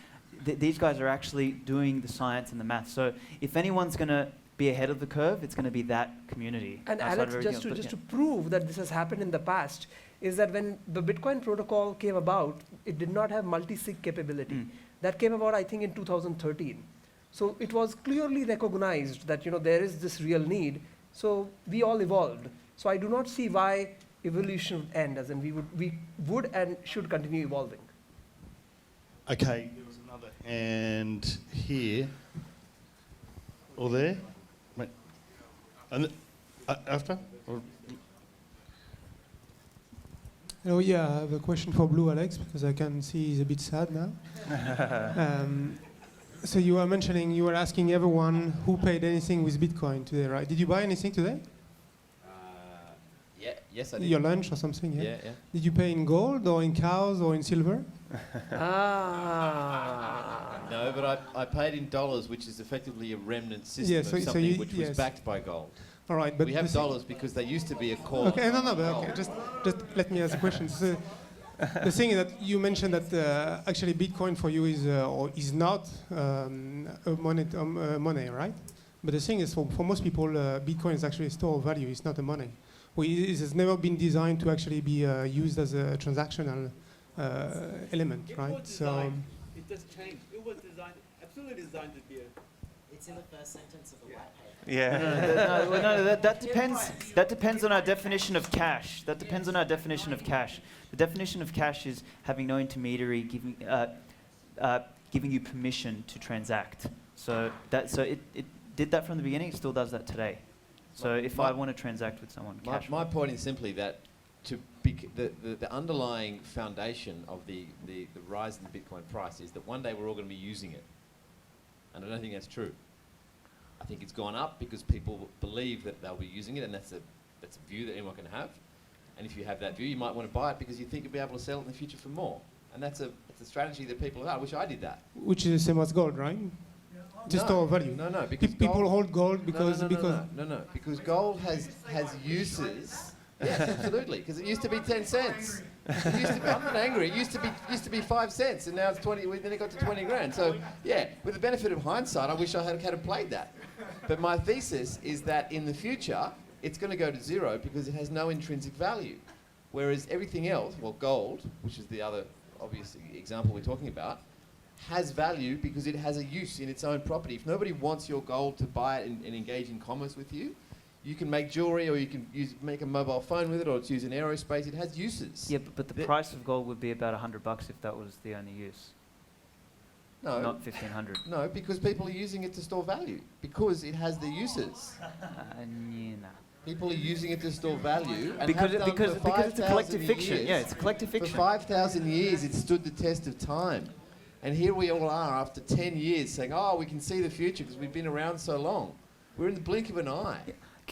these guys are actually doing the science and the math. So if anyone's going to be ahead of the curve, it's going to be that community. And Alex, just to prove that this has happened in the past, is that when the Bitcoin protocol came about, it did not have multi-sig capability. That came about, I think, in 2013. So it was clearly recognized that there is this real need. So we all evolved. So I do not see why evolution would end, as in we would and should continue evolving. Okay, there was another hand here. Or there? Wait. And after? Or Oh yeah, I have a question for Blue Alex because I can see he's a bit sad now. So you were asking everyone who paid anything with Bitcoin today, right? Did you buy anything today? Yes, I did. Your lunch or something, yeah? Yeah. Did you pay in gold or in cows or in silver? No, but I paid in dollars, which is effectively a remnant system of something which was backed by gold. All right, but we have dollars because they used to be a core. Okay, okay, just let me ask a question. So, the thing is that you mentioned that actually Bitcoin for you is or is not money, right? But the thing is, for most people, Bitcoin is actually a store of value. It's not a money. It has never been designed to actually be used as a transactional element, right? It just changed. It was absolutely designed to be a... It's in the first sentence of the white paper. Yeah. That depends on our definition of cash. That depends on our definition of cash. The definition of cash is having no intermediary giving you permission to transact. So it did that from the beginning. It still does that today. So if I want to transact with someone, cash. My point is simply that the underlying foundation of the rise in the Bitcoin price is that one day we're all going to be using it, and I don't think that's true. I think it's gone up because people believe that they'll be using it, and that's a view that anyone can have. And if you have that view, you might want to buy it because you think you'll be able to sell it in the future for more. And that's a strategy that people have. I wish I did that. Which is the same as gold, right? Just store of value. No, because people hold gold because because gold has uses. Yes, absolutely. Because it used to be 10 cents. I'm not angry. It used to be 5 cents, and now it's 20. Then it got to 20 grand. So yeah, with the benefit of hindsight, I wish I had played that. But my thesis is that in the future, it's going to go to zero because it has no intrinsic value, whereas everything else, well, gold, which is the other obvious example we're talking about, has value because it has a use in its own property. If nobody wants your gold to buy it and engage in commerce with you, you can make jewelry, or you can make a mobile phone with it, or it's used in aerospace. It has uses. Yeah, but the price of gold would be about $100 if that was the only use. No. Not 1,500. No, because people are using it to store value because it has the uses. People are using it to store value, and because it's a collective fiction. Years. Yeah, it's a collective fiction. For 5,000 years, it stood the test of time. And here we all are after 10 years saying, oh, we can see the future because we've been around so long. We're in the blink of an eye.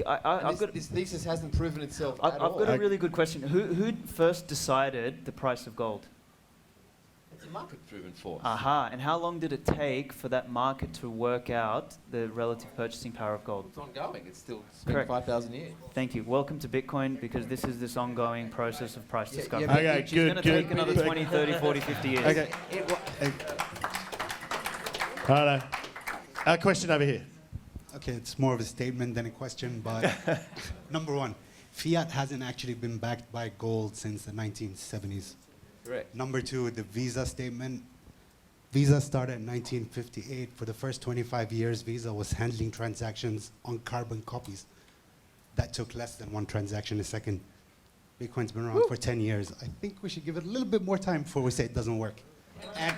I've got this thesis hasn't proven itself I've at all. got a really good question. Who first decided the price of gold? It's a market-driven force. Aha. And how long did it take for that market to work out the relative purchasing power of gold? It's ongoing. It's still been Correct. 5,000 years. Thank you. Welcome to Bitcoin, because this is this ongoing process of price discovery. Okay, which is going to good, take another 20, 30, 40, 50 years. Okay. Righto. A question over here. Okay, it's more of a statement than a question, but number one, fiat hasn't actually been backed by gold since the 1970s. Correct. Number two, the Visa statement. Visa started in 1958. For the first 25 years, Visa was handling transactions on carbon copies. That took less than one transaction a second. Bitcoin's been around for 10 years. I think we should give it a little bit more time before we say it doesn't work. And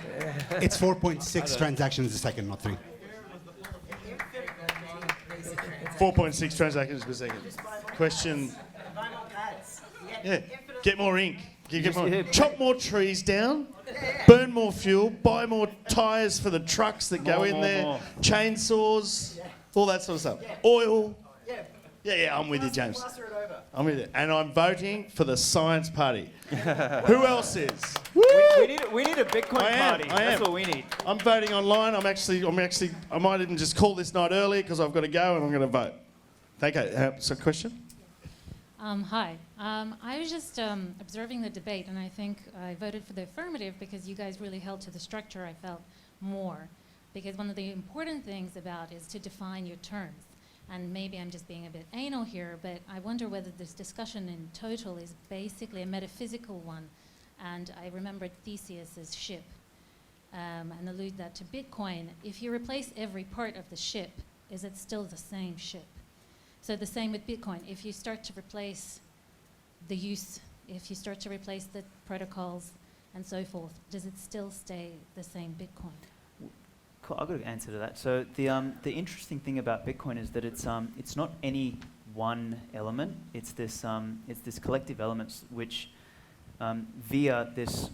it's 4.6 transactions a second, not 3. 4.6 transactions per second. Question. Yeah. Get more ink. Get more, chop more trees down. Burn more fuel. Buy more tyres for the trucks that go in there. Chainsaws. All that sort of stuff. Oil. Yeah, I'm with you, James. I'm with you. And I'm voting for the Science Party. Who else is? We need a Bitcoin party. I am. That's what we need. I'm voting online. I might even just call this night early because I've got to go and I'm going to vote. Okay, so question? Hi. I was just observing the debate, and I think I voted for the affirmative because you guys really held to the structure, I felt, more. Because one of the important things about is to define your terms. And maybe I'm just being a bit anal here, but I wonder whether this discussion in total is basically a metaphysical one. And I remembered Theseus's ship and allude that to Bitcoin. If you replace every part of the ship, is it still the same ship? So the same with Bitcoin. If you start to replace the use, if you start to replace the protocols and so forth, does it still stay the same Bitcoin? Cool. I've got to answer to that. So the interesting thing about Bitcoin is that it's not any one element. It's this collective elements which via this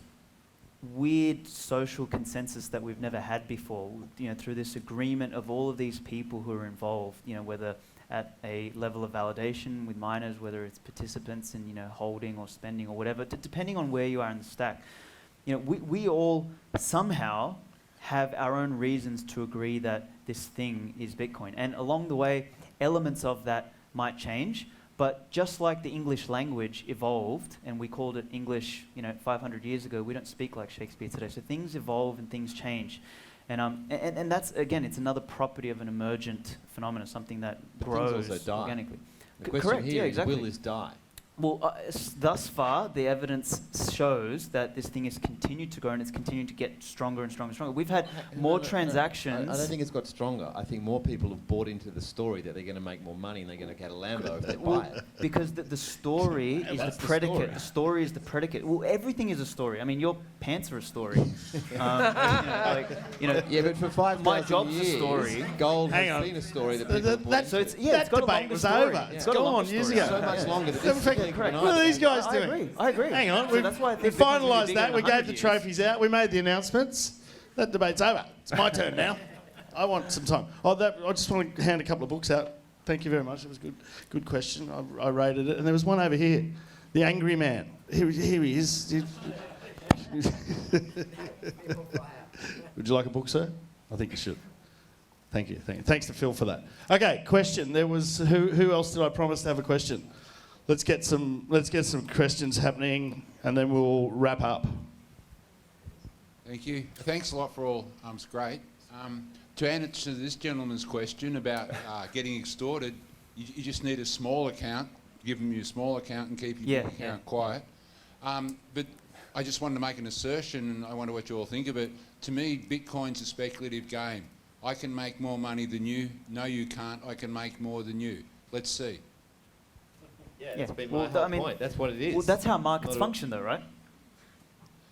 weird social consensus that we've never had before. Through this agreement of all of these people who are involved. Whether at a level of validation with miners, whether it's participants in holding or spending or whatever, depending on where you are in the stack. We all somehow have our own reasons to agree that this thing is Bitcoin. And along the way, elements of that might change, but just like the English language evolved, and we called it English 500 years ago, we don't speak like Shakespeare today. So things evolve and things change. And that's, again, it's another property of an emergent phenomenon, something that grows organically. The question Correct, here yeah, is, exactly. will this die? Well, thus far, the evidence shows that this thing has continued to grow and it's continuing to get stronger and stronger and stronger. We've had more transactions. I don't think it's got stronger. I think more people have bought into the story that they're going to make more money and they're going to get a Lambo if they buy it. Because the story is the predicate. The story is the predicate. Well, everything is a story. I mean, your pants are a story. Yeah, but for 5,000 my job's years, a story. Gold has been a story that people have bought. So it's that got a debate longer was story. over. It's It's got a gone longer years story. ago. So much longer that In this fact, is what are these guys doing? I agree. Hang on, So that's why I we think Bitcoin's gonna be finalised bigger that. in We 100 gave the years. trophies out. We made the announcements. That debate's over. It's my turn now. I want some time. I just want to hand a couple of books out. Thank you very much. It was good question. I rated it. And there was one over here, The Angry Man. Here he is. Would you like a book, sir? I think you should. Thank you. Thanks to Phil for that. Okay, question. There was who else did I promise to have a question? Let's get some questions happening, and then we'll wrap up. Thank you. Thanks a lot for all. It's great. To answer this gentleman's question about getting extorted, you just need a small account. Give them your small account and keep your account quiet. But I just wanted to make an assertion, and I wonder what you all think of it. To me, Bitcoin's a speculative game. I can make more money than you. No, you can't. I can make more than you. Let's see. Yeah, that's been my whole point. That's what it is. Well, that's how markets function, though, right?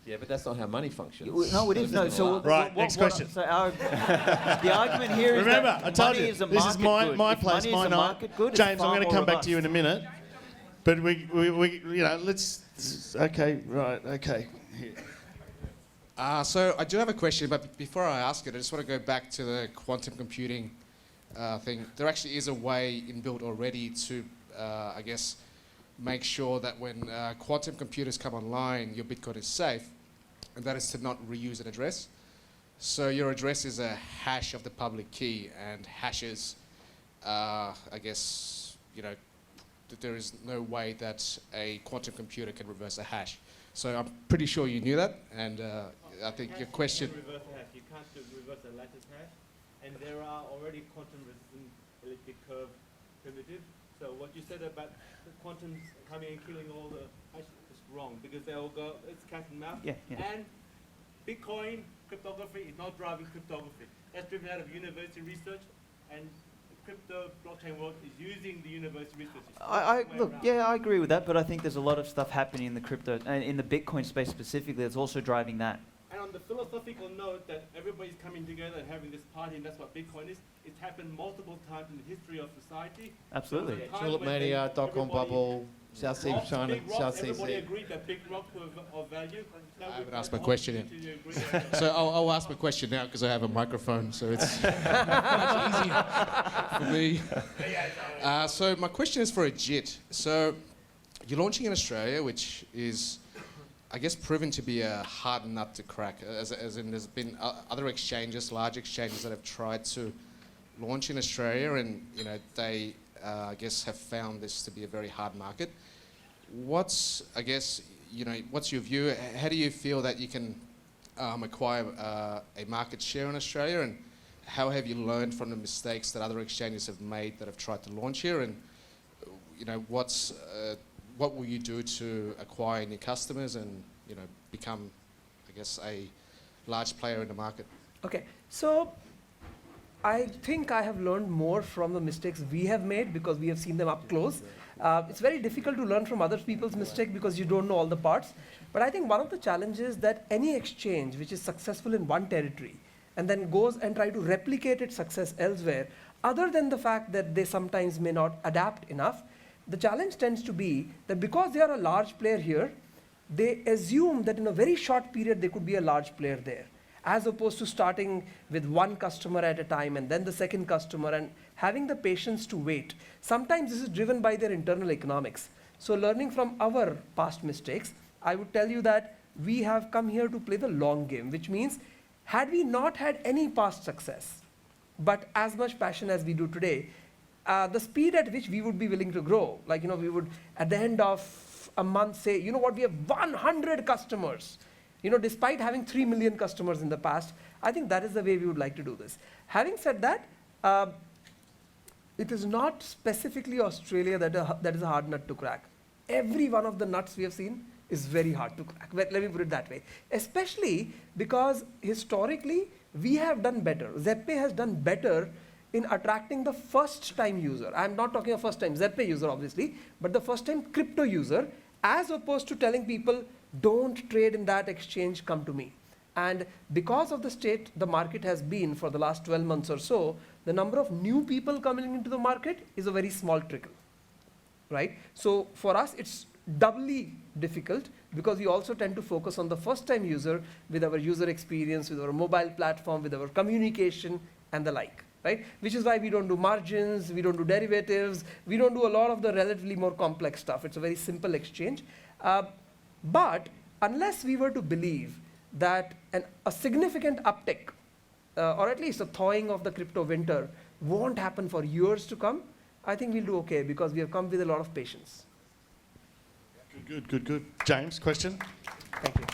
Yeah, but that's not how money functions. No, it is. No, so right. Next question. So the argument here is remember, that I told money you is a this is market my good. place, If my money is a night. market good, it's James, I'm far going to more come back to you in a robust. minute. But we let's. Okay, right. Okay. So I do have a question, but before I ask it, I just want to go back to the quantum computing thing, there actually is a way inbuilt already to, I guess, make sure that when quantum computers come online, your Bitcoin is safe, and that is to not reuse an address. So your address is a hash of the public key, and hashes, I guess, that there is no way that a quantum computer can reverse a hash. So I'm pretty sure you knew that, and I think your question... You can't reverse a hash. You can't reverse a lattice hash, and there are already quantum-resistant elliptic curve primitives. So what you said about the quantums coming and killing all the hash is wrong, because they all go, it's cat and mouse. Yeah. And Bitcoin cryptography is not driving cryptography. That's driven out of university research, and the crypto blockchain world is using the university research. I agree with that, but I think there's a lot of stuff happening in the crypto and in the Bitcoin space specifically that's also driving that. And on the philosophical note that everybody's coming together and having this party, and that's what Bitcoin is, it's happened multiple times in the history of society. Absolutely. Tulip Mania, dot-com bubble, South Sea of China, South Sea. Everybody agreed that big rocks were of value. I haven't asked my question yet. So I'll ask my question now because I have a microphone, so it's much easier for me. So my question is for Ajit. So you're launching in Australia, which is, I guess, proven to be a hard nut to crack, as in there's been other exchanges, large exchanges that have tried to launch in Australia, and they, I guess, have found this to be a very hard market. What's your view? How do you feel that you can acquire a market share in Australia, and how have you learned from the mistakes that other exchanges have made that have tried to launch here, and what will you do to acquire new customers and become, I guess, a large player in the market? Okay, so I think I have learned more from the mistakes we have made because we have seen them up close. It's very difficult to learn from other people's mistakes because you don't know all the parts. But I think one of the challenges that any exchange which is successful in one territory and then goes and try to replicate its success elsewhere, other than the fact that they sometimes may not adapt enough, the challenge tends to be that because they are a large player here, they assume that in a very short period they could be a large player there, as opposed to starting with one customer at a time and then the second customer and having the patience to wait. Sometimes this is driven by their internal economics. So learning from our past mistakes, I would tell you that we have come here to play the long game, which means had we not had any past success, but as much passion as we do today, the speed at which we would be willing to grow, we would at the end of a month say, you know what, we have 100 customers, despite having 3 million customers in the past. I think that is the way we would like to do this. Having said that, it is not specifically Australia that is a hard nut to crack. Every one of the nuts we have seen is very hard to crack. Let me put it that way. Especially because historically, we have done better. Zeppe has done better in attracting the first-time user. I'm not talking a first-time Zeppe user, obviously, but the first-time crypto user, as opposed to telling people, don't trade in that exchange, come to me. And because of the state the market has been for the last 12 months or so, the number of new people coming into the market is a very small trickle, right? So for us, it's doubly difficult because we also tend to focus on the first-time user with our user experience, with our mobile platform, with our communication, and the like. Right? Which is why we don't do margins, we don't do derivatives, we don't do a lot of the relatively more complex stuff. It's a very simple exchange. But unless we were to believe that a significant uptick, or at least a thawing of the crypto winter, won't happen for years to come, I think we'll do okay because we have come with a lot of patience. Good. James, question? Thank you.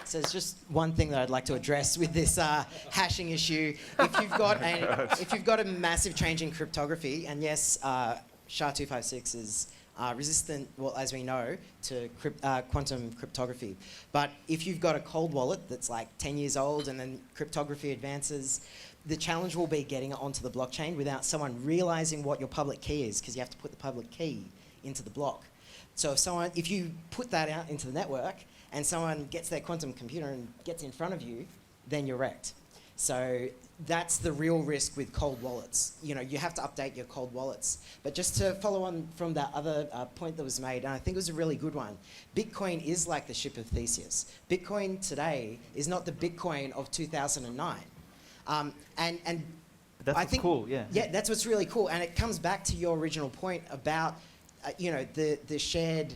So there's just one thing that I'd like to address with this hashing issue. If you've got a massive change in cryptography, and yes, SHA-256 is resistant, well, as we know, to quantum cryptography. But if you've got a cold wallet that's like 10 years old and then cryptography advances, the challenge will be getting it onto the blockchain without someone realizing what your public key is, because you have to put the public key into the block. So if you put that out into the network, and someone gets their quantum computer and gets in front of you, then you're wrecked. So that's the real risk with cold wallets. You have to update your cold wallets. But just to follow on from that other point that was made, and I think it was a really good one, Bitcoin is like the ship of Theseus. Bitcoin today is not the Bitcoin of 2009. And That's I what's think cool, yeah. Yeah, that's what's really cool, and it comes back to your original point about, the shared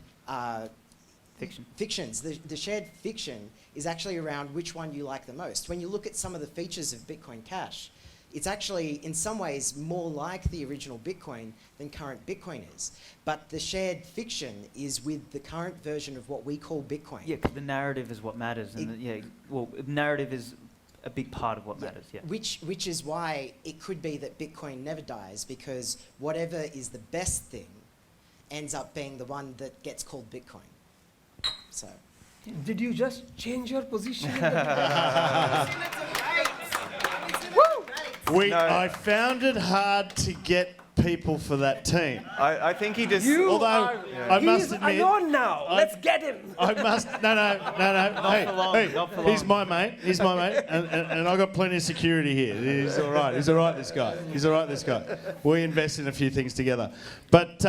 fictions. The shared fiction is actually around which one you like the most. When you look at some of the features of Bitcoin Cash, it's actually in some ways more like the original Bitcoin than current Bitcoin is. But the shared fiction is with the current version of what we call Bitcoin. Yeah, 'cause the narrative is what matters, and narrative is a big part of what matters. Yeah. Which is why it could be that Bitcoin never dies, because whatever is the best thing ends up being the one that gets called Bitcoin. So. Did you just change your position? I found it hard to get people for that team. I think he just. I must admit, he's alone now. Let's get him. I must. No. Not for long. He's my mate. And I got plenty of security here. He's all right. This guy. We invest in a few things together. But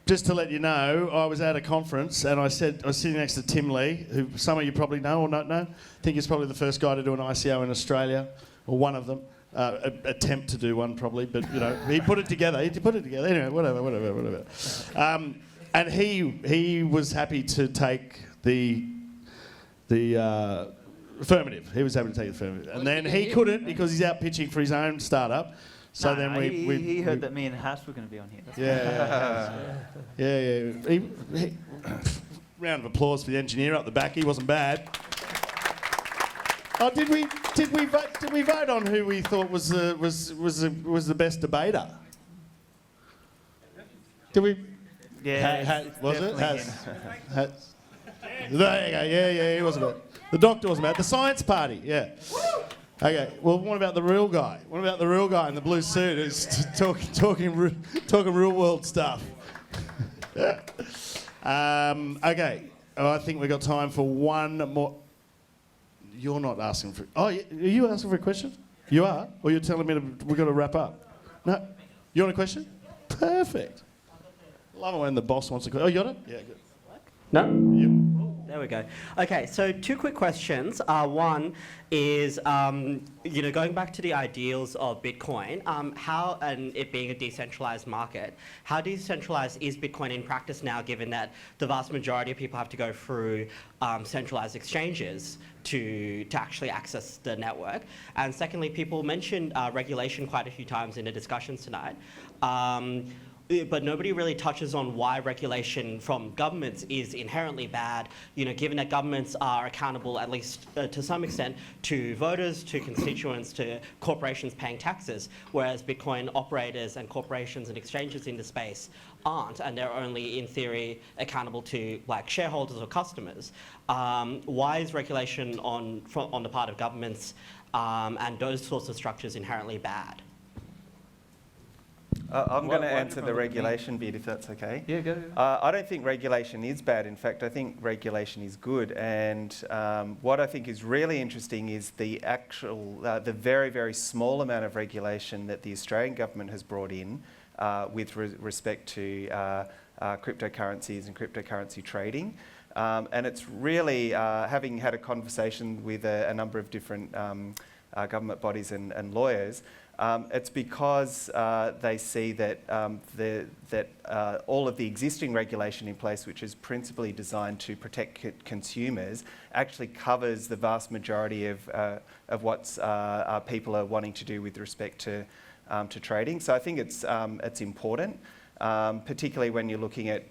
just to let you know, I was at a conference and I was sitting next to Tim Lee, who some of you probably know or not know. I think he's probably the first guy to do an ICO in Australia, or one of them. Attempt to do one probably, but he put it together. Anyway, whatever. And he was happy to take the affirmative. He was happy to take the affirmative, and then he couldn't because he's out pitching for his own startup. So then he heard that me and Haas were going to be on here. Yeah. Round of applause for the engineer up the back. He wasn't bad. Oh, did we vote on who we thought was the best debater? Did we? Yeah. Was it? There you go. Yeah. He wasn't bad. The doctor wasn't bad. The science party. Yeah. Okay. Well, what about the real guy? What about the real guy in the blue suit who's talking real world stuff? Okay. I think we've got time for one more. You're not asking for... Oh, are you asking for a question? You are? Or you're telling me we've got to wrap up? No? You want a question? Perfect. Love it when the boss wants a question. Oh, you got it? Yeah, good. No? Yep. There we go. Okay, so two quick questions. One is, going back to the ideals of Bitcoin, how, and it being a decentralized market, how decentralized is Bitcoin in practice now, given that the vast majority of people have to go through centralized exchanges to actually access the network? And secondly, people mentioned regulation quite a few times in the discussions tonight. But nobody really touches on why regulation from governments is inherently bad, given that governments are accountable, at least to some extent, to voters, to constituents, to corporations paying taxes, whereas Bitcoin operators and corporations and exchanges in the space aren't, and they're only, in theory, accountable to shareholders or customers. Why is regulation on the part of governments and those sorts of structures inherently bad? I'm going to answer the regulation bit, if that's okay. Yeah, go. I don't think regulation is bad. In fact, I think regulation is good. And what I think is really interesting is the very, very small amount of regulation that the Australian government has brought in with respect to cryptocurrencies and cryptocurrency trading. And it's really, having had a conversation with a number of different government bodies and lawyers, it's because they see that all of the existing regulation in place, which is principally designed to protect consumers, actually covers the vast majority of what people are wanting to do with respect to trading. So I think it's important, particularly when you're looking at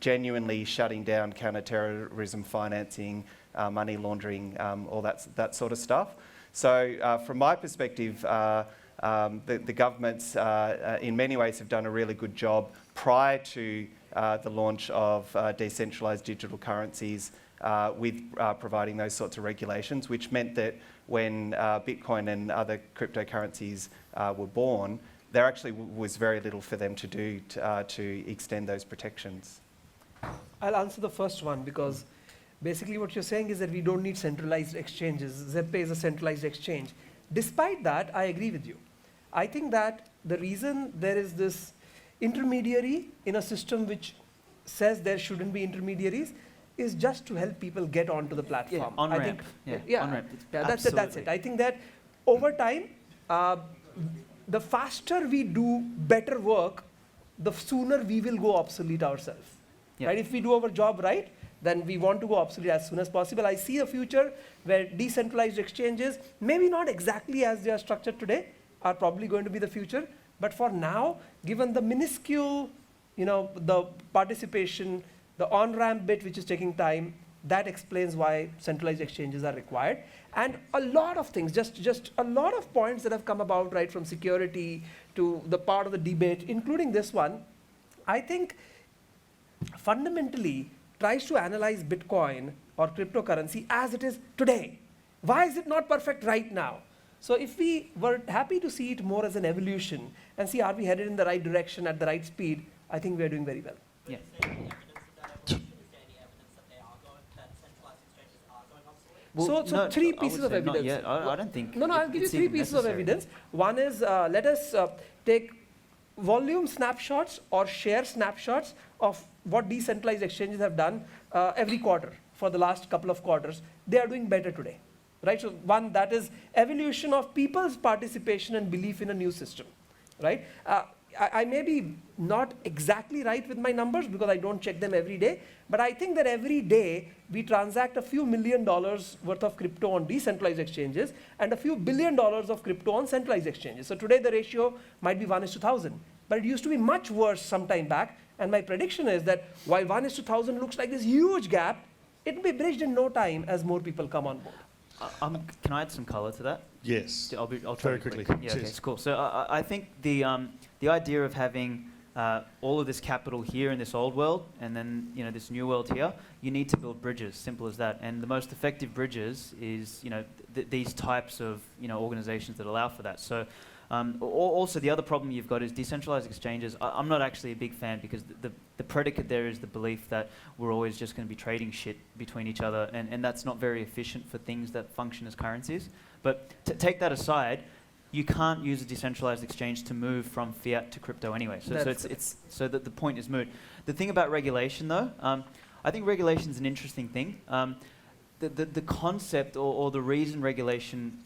genuinely shutting down counter-terrorism financing, money laundering, all that sort of stuff. So from my perspective, the governments in many ways have done a really good job prior to the launch of decentralized digital currencies with providing those sorts of regulations, which meant that when Bitcoin and other cryptocurrencies were born, there actually was very little for them to do to extend those protections. I'll answer the first one, because basically what you're saying is that we don't need centralized exchanges. ZPay is a centralized exchange. Despite that, I agree with you. I think that the reason there is this intermediary in a system which says there shouldn't be intermediaries is just to help people get onto the platform. On-ramp. On-ramp. That's it. I think that over time, the faster we do better work, the sooner we will go obsolete ourselves. Yeah. Right? If we do our job right, then we want to go obsolete as soon as possible. I see a future where decentralized exchanges, maybe not exactly as they are structured today, are probably going to be the future. But for now, given the minuscule, the participation, the on-ramp bit which is taking time, that explains why centralized exchanges are required. And a lot of things, just a lot of points that have come about, right, from security to the part of the debate, including this one, I think fundamentally tries to analyze Bitcoin or cryptocurrency as it is today. Why is it not perfect right now? So if we were happy to see it more as an evolution and see are we headed in the right direction at the right speed, I think we are doing very well. Yeah. So three pieces of evidence. Not yet. I don't think. No, I'll give you three pieces of evidence. One is let us take volume snapshots or share snapshots of what decentralized exchanges have done every quarter for the last couple of quarters. They are doing better today. Right? So one, that is evolution of people's participation and belief in a new system. Right? I may be not exactly right with my numbers because I don't check them every day, but I think that every day we transact a few $1 million worth of crypto on decentralized exchanges and a few $1 billion of crypto on centralized exchanges. So today the ratio might be 1:1,000, but it used to be much worse some time back. And my prediction is that while 1:1,000 looks like this huge gap, it will be bridged in no time as more people come on board. Can I add some color to that? Yes. I'll try very quickly. Yeah, okay, it's cool. So I think the idea of having all of this capital here in this old world and then this new world here, you need to build bridges. Simple as that. And the most effective bridges is these types of organizations that allow for that. So also the other problem you've got is decentralized exchanges. I'm not actually a big fan because the predicate there is the belief that we're always just going to be trading shit between each other, and that's not very efficient for things that function as currencies. But take that aside, you can't use a decentralized exchange to move from fiat to crypto anyway. So that the point is moot. The thing about regulation, though, I think regulation is an interesting thing. The concept or the reason regulation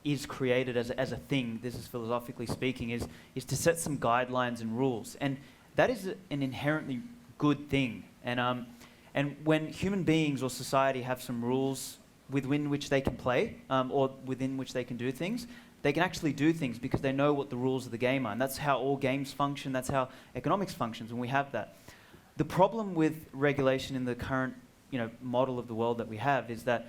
is created as a thing, this is philosophically speaking, is to set some guidelines and rules. And that is an inherently good thing. And when human beings or society have some rules within which they can play or within which they can do things, they can actually do things because they know what the rules of the game are. And that's how all games function, that's how economics functions when we have that. The problem with regulation in the current model of the world that we have is that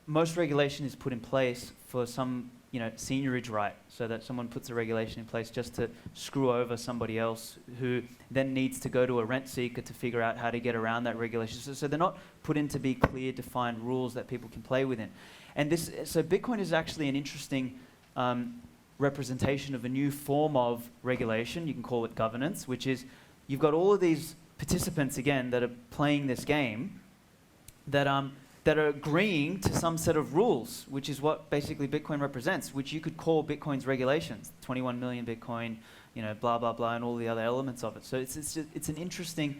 most regulation is put in place for some seigniorage right, so that someone puts a regulation in place just to screw over somebody else who then needs to go to a rent seeker to figure out how to get around that regulation. So they're not put in to be clear, defined rules that people can play within. And so Bitcoin is actually an interesting representation of a new form of regulation. You can call it governance, which is you've got all of these participants again that are playing this game that are agreeing to some set of rules, which is what basically Bitcoin represents, which you could call Bitcoin's regulations, 21 million Bitcoin, blah, blah, blah, and all the other elements of it. So it's an interesting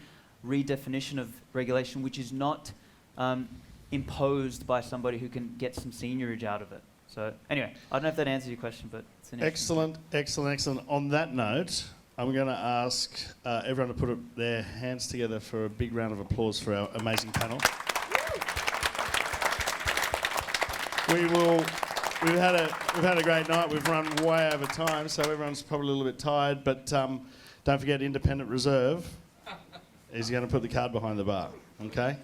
redefinition of regulation, which is not imposed by somebody who can get some seigniorage out of it. So anyway, I don't know if that answers your question, but it's an excellent. On that note, I'm going to ask everyone to put their hands together for a big round of applause for our amazing panel. We've had a great night. We've run way over time, so everyone's probably a little bit tired. But don't forget, Independent Reserve is going to put the card behind the bar. Okay.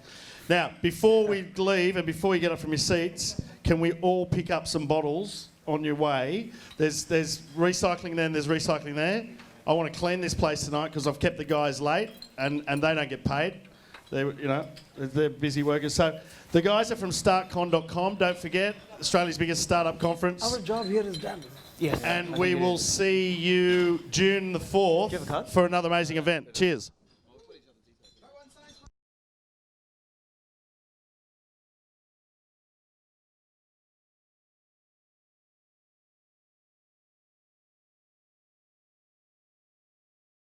Now, before we leave and before you get up from your seats, can we all pick up some bottles on your way? There's recycling there and there's recycling there. I want to clean this place tonight because I've kept the guys late and they don't get paid. They're busy workers. So the guys are from StartCon.com. Don't forget, Australia's biggest startup conference. Our job here is done. Yes. And we will see you June the 4th for another amazing event. Cheers.